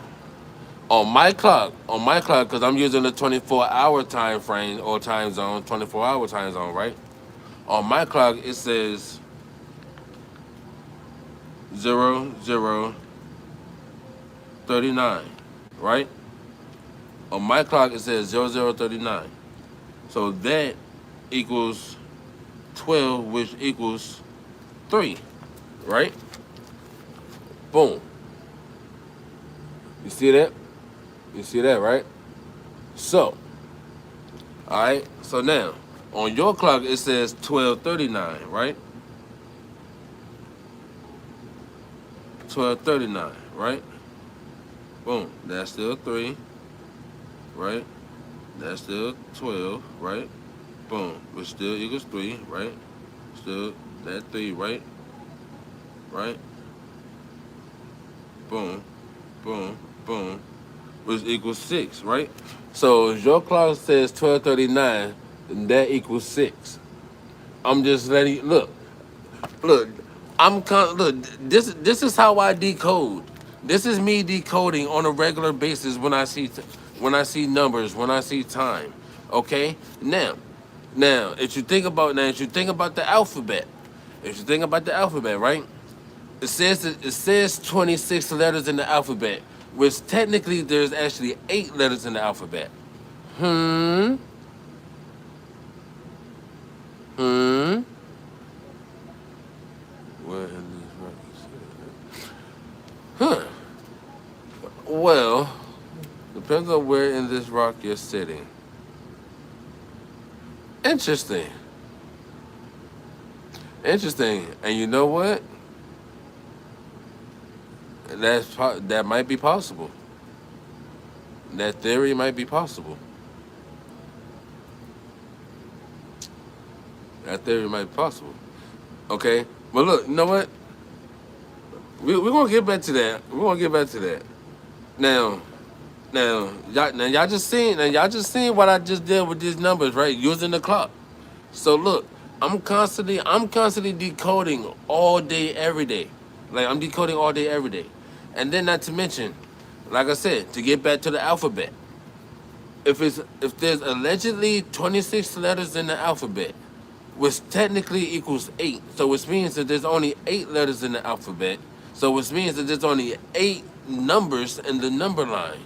[SPEAKER 1] on my clock, because I'm using the 24-hour time frame or time zone, 24-hour time zone, right? On my clock, it says 0039, right? On my clock, it says 0039. So that equals 12, which equals 3, right? Boom. You see that? You see that, right? So, all right. So now, on your clock, it says 1239, right? 1239, right? Boom. That's still 3, right? That's still 12, right? Boom. Which still equals 3, right? Still that 3, right? Right? Boom. Boom. Boom. Which equals 6, right? So if your clock says 1239, then that equals 6. I'm just letting you look. Look, look. This is how I decode. This is me decoding on a regular basis when I see numbers, when I see time. Okay. Now, if you think about the alphabet, right? It says 26 letters in the alphabet, which technically there's actually 8 letters in the alphabet. Hmm. Hmm. Where in this record? Huh. Well, depends on where in this rock you're sitting. Interesting. Interesting. And you know what? That might be possible. That theory might be possible. That theory might be possible. Okay. But look, you know what? We're gonna get back to that. We're gonna get back to that. Now, y'all just seen what I just did with these numbers, right? Using the clock. So look, I'm constantly decoding all day, every day. Like I'm decoding all day, every day. And then not to mention, like I said, to get back to the alphabet. If there's allegedly 26 letters in the alphabet, which technically equals 8, so which means that there's only 8 letters in the alphabet. So which means that there's only 8 numbers in the number line,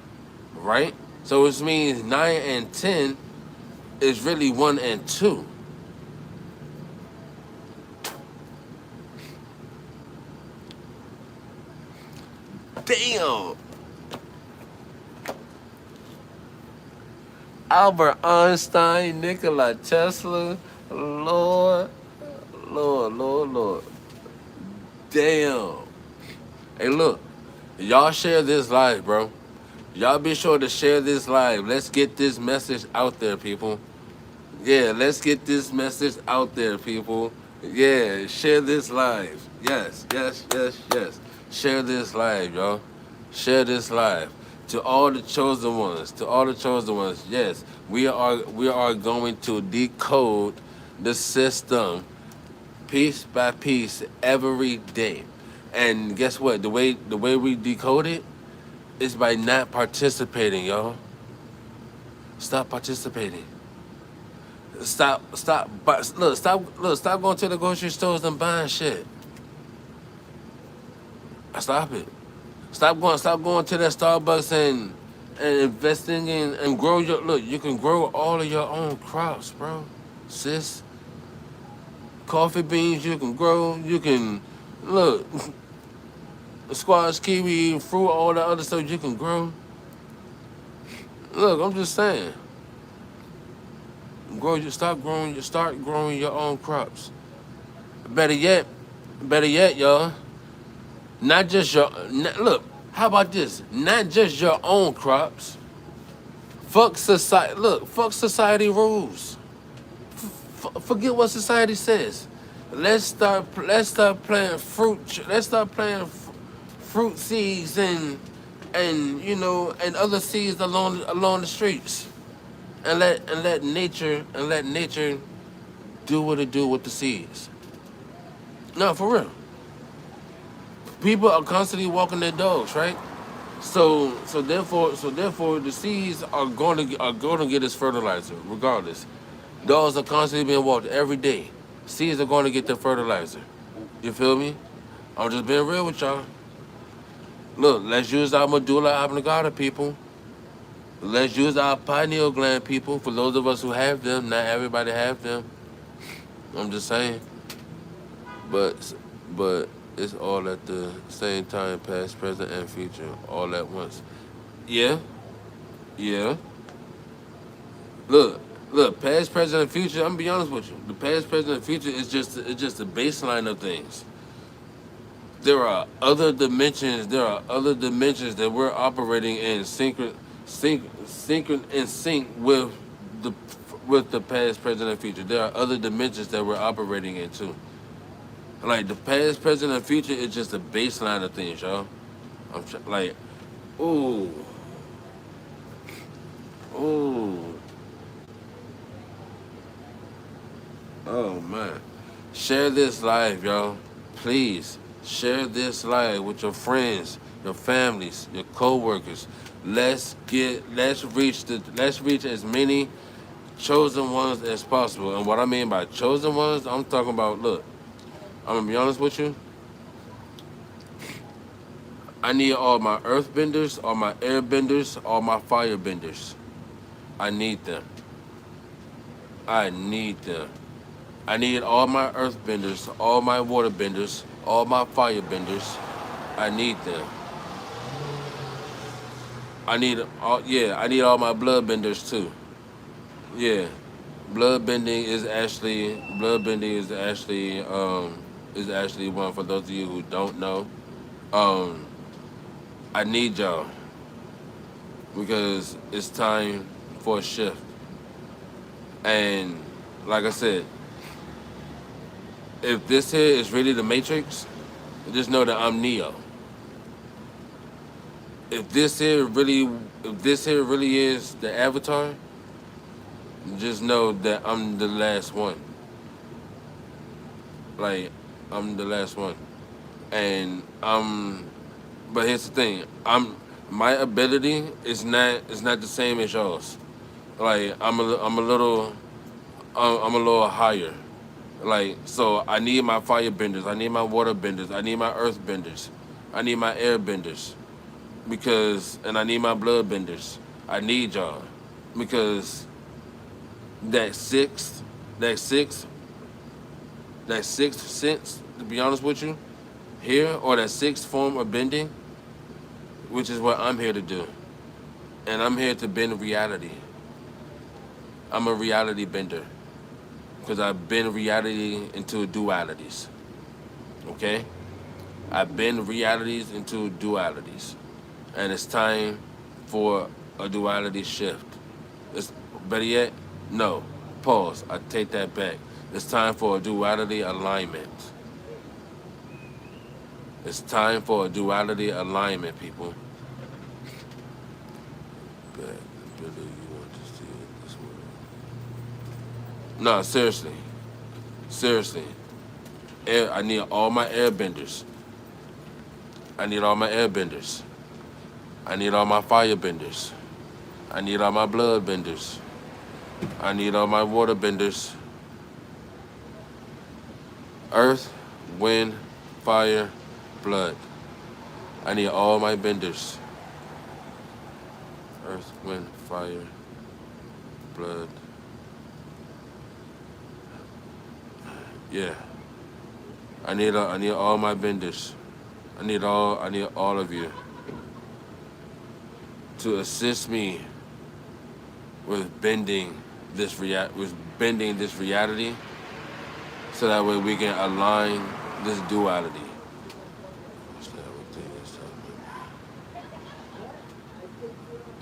[SPEAKER 1] right? So which means 9 and 10 is really 1 and 2. Damn. Albert Einstein, Nikola Tesla, Lord. Damn. Hey, look, y'all share this live, bro. Y'all be sure to share this live. Let's get this message out there, people. Yeah, let's get this message out there, people. Yeah, share this live. Yes. Share this live, y'all. Share this live. To all the chosen ones, yes, we are going to decode the system piece by piece every day. And guess what? The way we decode it is by not participating, y'all. Stop participating. Stop going to the grocery stores and buying shit. Stop it. Stop going to that Starbucks and investing in and grow you can grow all of your own crops, bro. Sis. Coffee beans you can grow, you can look squash, kiwi, fruit, all the other stuff you can grow. Look, I'm just saying. Start growing your own crops. Better yet, y'all. Not just look, how about this? Not just your own crops, Fuck society. Look, fuck society rules. Forget what society says. Let's start planting fruit. Let's start planting fruit seeds and other seeds along the streets, and let nature do what it do with the seeds. No, for real. People are constantly walking their dogs, right? So therefore the seeds are going to get its fertilizer regardless. Dogs are constantly being walked every day. Seeds are going to get their fertilizer. You feel me? I'm just being real with y'all. Look, let's use our medulla oblongata, people. Let's use our pineal gland, people. For those of us who have them, not everybody have them. I'm just saying. But but it's all at the same time, past, present, and future, all at once. Yeah, yeah. Look, look, past, present, and future. I'm gonna be honest with you. The past, present, and future is just the baseline of things. There are other dimensions. There are other dimensions that we're operating in sync the with the past, present, and future. There are other dimensions that we're operating in too. Like the past, present, and future is just the baseline of things, y'all. Like, ooh, ooh, oh man. Share this live, y'all. Please share this live with your friends, your families, your co-workers. Let's reach as many chosen ones as possible. And what I mean by chosen ones, I'm talking about, look, I'm gonna be honest with you. I need all my earth benders, all my air benders, all my fire benders. I need them. I need them. I need all my earth benders, all my water benders, all my fire benders. I need them. I need all my blood benders too. Yeah. Blood bending is actually one for those of you who don't know. Um I need y'all because it's time for a shift. And like I said, if this here is really the Matrix, just know that I'm Neo. If this here really, if this here really is the Avatar, just know that I'm the last one. Like, I'm the last one. And but here's the thing, my ability is not the same as yours. Like, I'm a little higher. Like, so I need my fire benders, I need my water benders, I need my earth benders, I need my air benders, and I need my blood benders. I need y'all because that sixth, that sixth, that sixth sense. To be honest with you, here or that sixth form of bending, which is what I'm here to do, and I'm here to bend reality. I'm a reality bender because I bend reality into dualities. Okay, I bend realities into dualities, and it's time for a duality shift. It's better yet, no. Pause. I take that back. It's time for a duality alignment. It's time for a duality alignment, people. But Billy, you want to see it this way? No, seriously, seriously. I need all my airbenders. I need all my airbenders. I need all my firebenders. I need all my blood benders. I need all my water benders. Earth, wind, fire, blood. I need all my benders. Earth, wind, fire, blood. Yeah. I need all my benders. I need all of you to assist me with bending this reality so that way we can align this duality.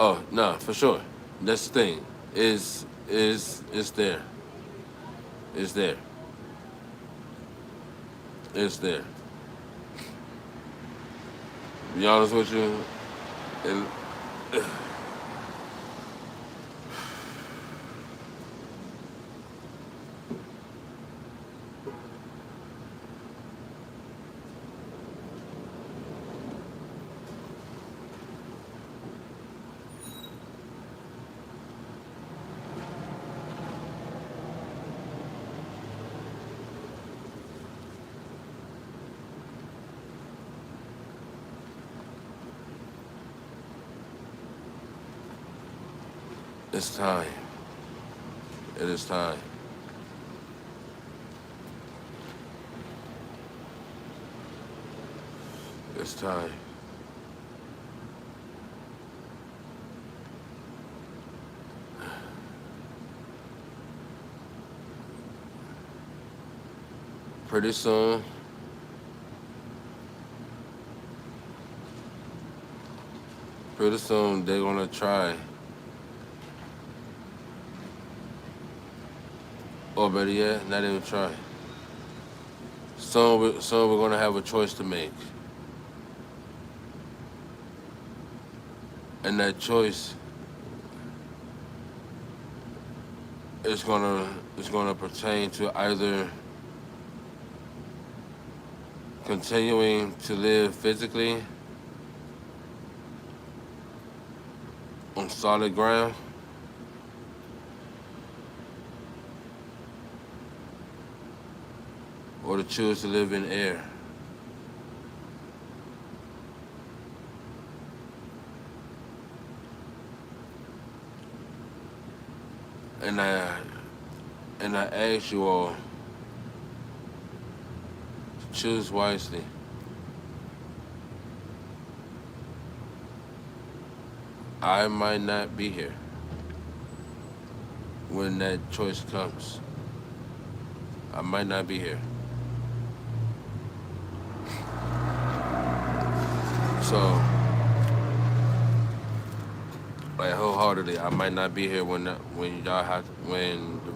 [SPEAKER 1] Oh, no, for sure. That's the thing. It's there. It's there. It's there. To be honest with you, it, it's time. It is time. It's time. Pretty soon, they're gonna try, or better yet, not even try. Soon we're gonna have a choice to make, and that choice is gonna pertain to either continuing to live physically on solid ground, or to choose to live in air. And I ask you all to choose wisely. I might not be here when that choice comes. I might not be here. So, like wholeheartedly, I might not be here when the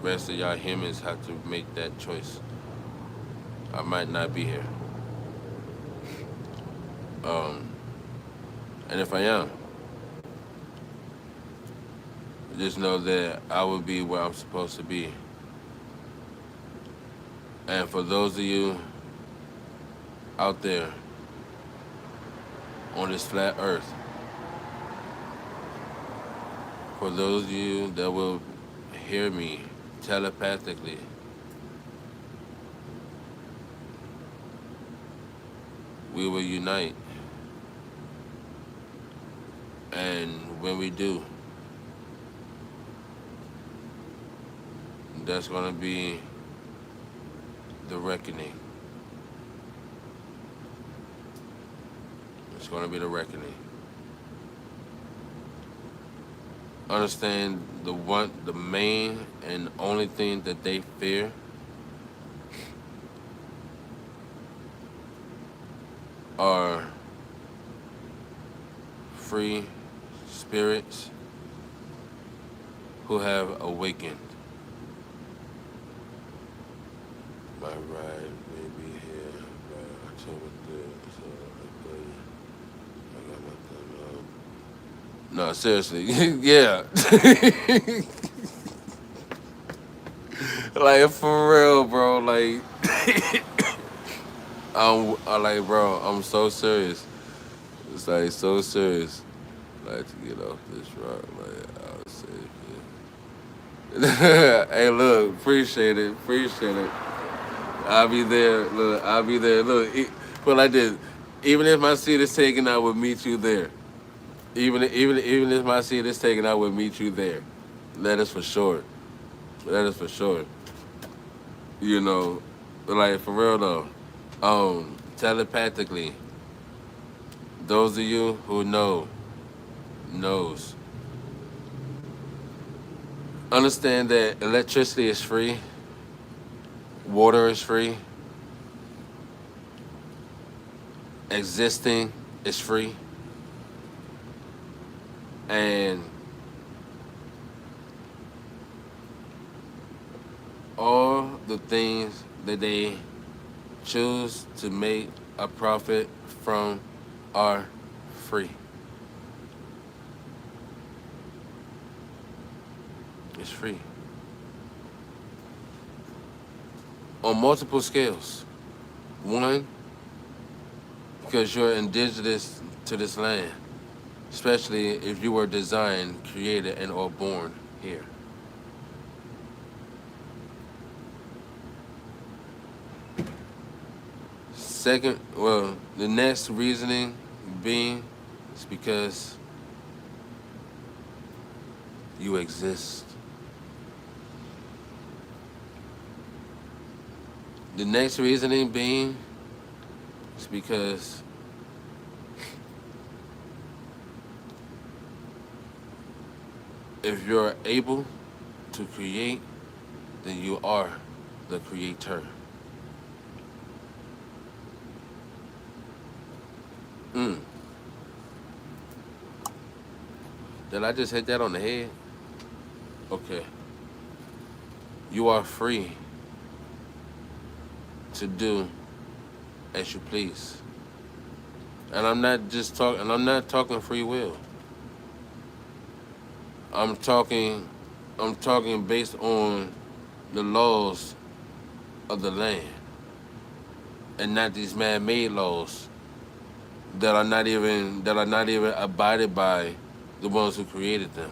[SPEAKER 1] rest of y'all humans have to make that choice. I might not be here. Um, and if I am, just know that I will be where I'm supposed to be. And for those of you out there on this flat earth, for those of you that will hear me telepathically, we will unite. And when we do, that's going to be the reckoning. It's going to be the reckoning. Understand the main and only thing that they fear are free spirits who have awakened. My ride may be here by October 3rd, so I got my thumb up. No, seriously, yeah. Like for real, bro. Like, bro. I'm so serious. It's like so serious. Like to get off this rock, like I'll say it. Hey, look, appreciate it. I'll be there. Look, I'll be there. Look, put like this. Even if my seat is taken, I will meet you there. Even if my seat is taken, I will meet you there. That is for sure. That is for sure. You know, like for real though. Telepathically, those of you who knows. Understand that electricity is free, water is free, existing is free, and the things that they choose to make a profit from are free. It's free. On multiple scales. One, because you're indigenous to this land, especially if you were designed, created, and or born here. Second, well, the next reasoning being is because you exist. The next reasoning being is because if you're able to create, then you are the creator. Did I just hit that on the head? Okay. You are free to do as you please. And I'm not talking free will. I'm talking based on the laws of the land and not these man-made laws that are not even abided by the ones who created them.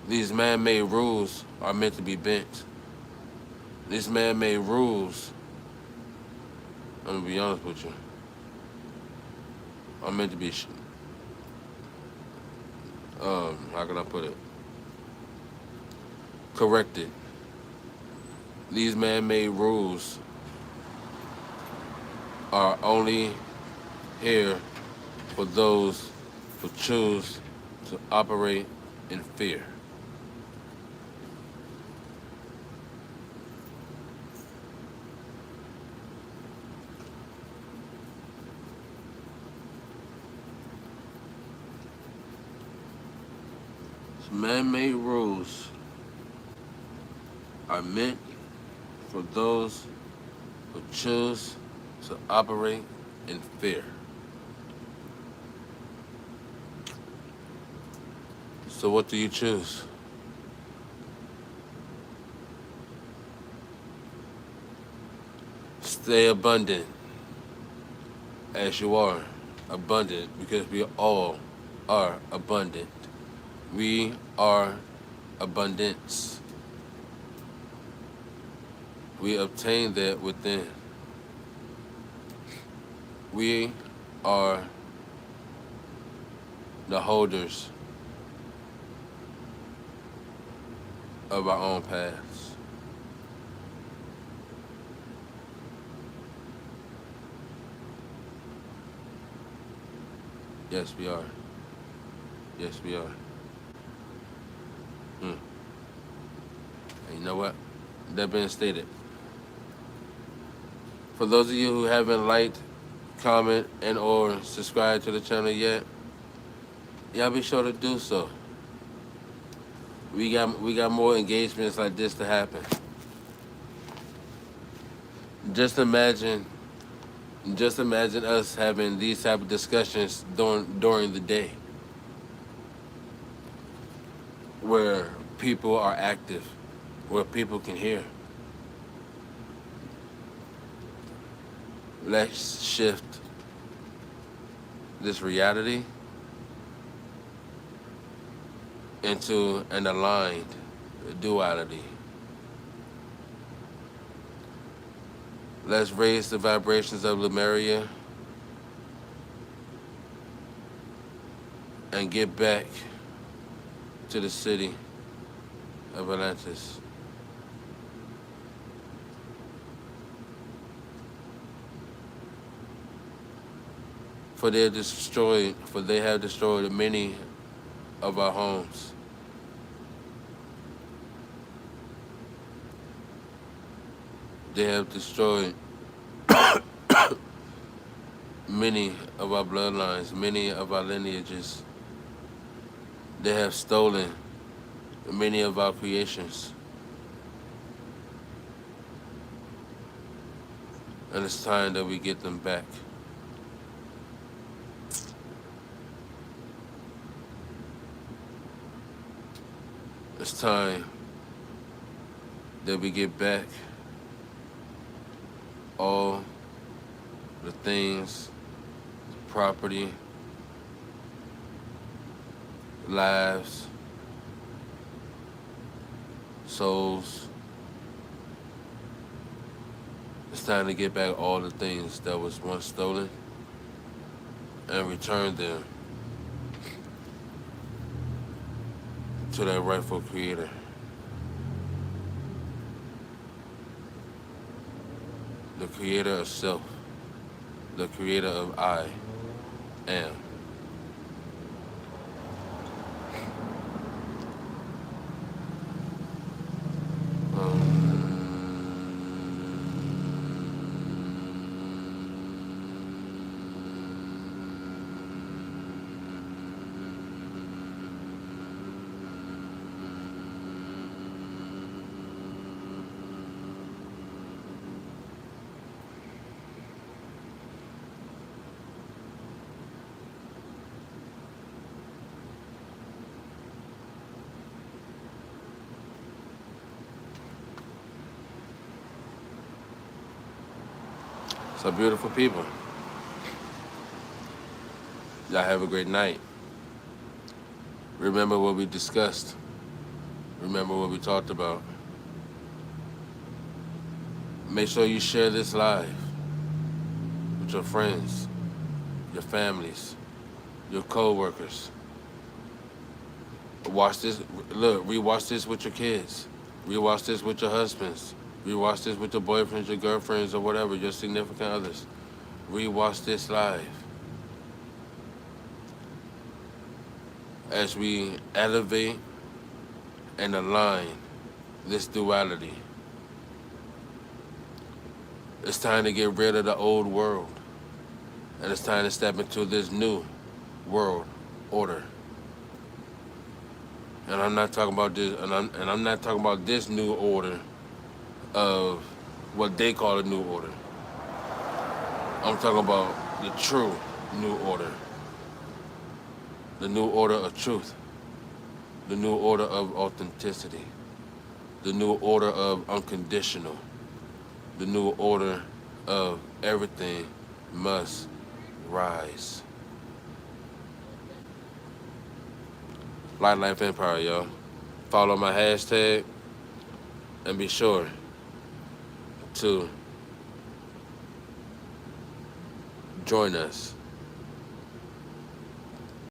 [SPEAKER 1] These man-made rules are meant to be bent. These man-made rules, I'm gonna be honest with you, are meant to be, how can I put it? Corrected. These man-made rules are only here for those who choose to operate in fear. Man-made rules are meant for those who choose to operate in fear. So what do you choose? Stay abundant as you are abundant, because we all are abundant. We are abundance. We obtain that within. We are the holders of our own paths. Yes, we are. Yes, we are. And you know what? That being stated, for those of you who haven't liked, comment, and or subscribed to the channel yet, y'all be sure to do so. We got more engagements like this to happen. Just imagine us having these type of discussions during the day, where people are active, where people can hear. Let's shift this reality into an aligned duality. Let's raise the vibrations of Lemuria and get back to the city of Atlantis. For they have destroyed many of our homes. They have destroyed many of our bloodlines, many of our lineages. They have stolen many of our creations. And it's time that we get them back. It's time that we get back all the things, property, lives, souls. It's time to get back all the things that was once stolen and return them to their rightful creator. The creator of self, the creator of I am. So beautiful people, y'all have a great night. Remember what we discussed. Remember what we talked about. Make sure you share this live with your friends, your families, your co-workers. Watch this, look, rewatch this with your kids. Rewatch this with your husbands. Rewatch this with your boyfriends, your girlfriends, or whatever, your significant others. Rewatch this live. As we elevate and align this duality. It's time to get rid of the old world. And it's time to step into this new world order. And I'm not talking about this, and I'm not talking about this new order of what they call a new order. I'm talking about the true new order. The new order of truth. The new order of authenticity. The new order of unconditional. The new order of everything must rise. Light Life Empire, y'all. Follow my hashtag and be sure to join us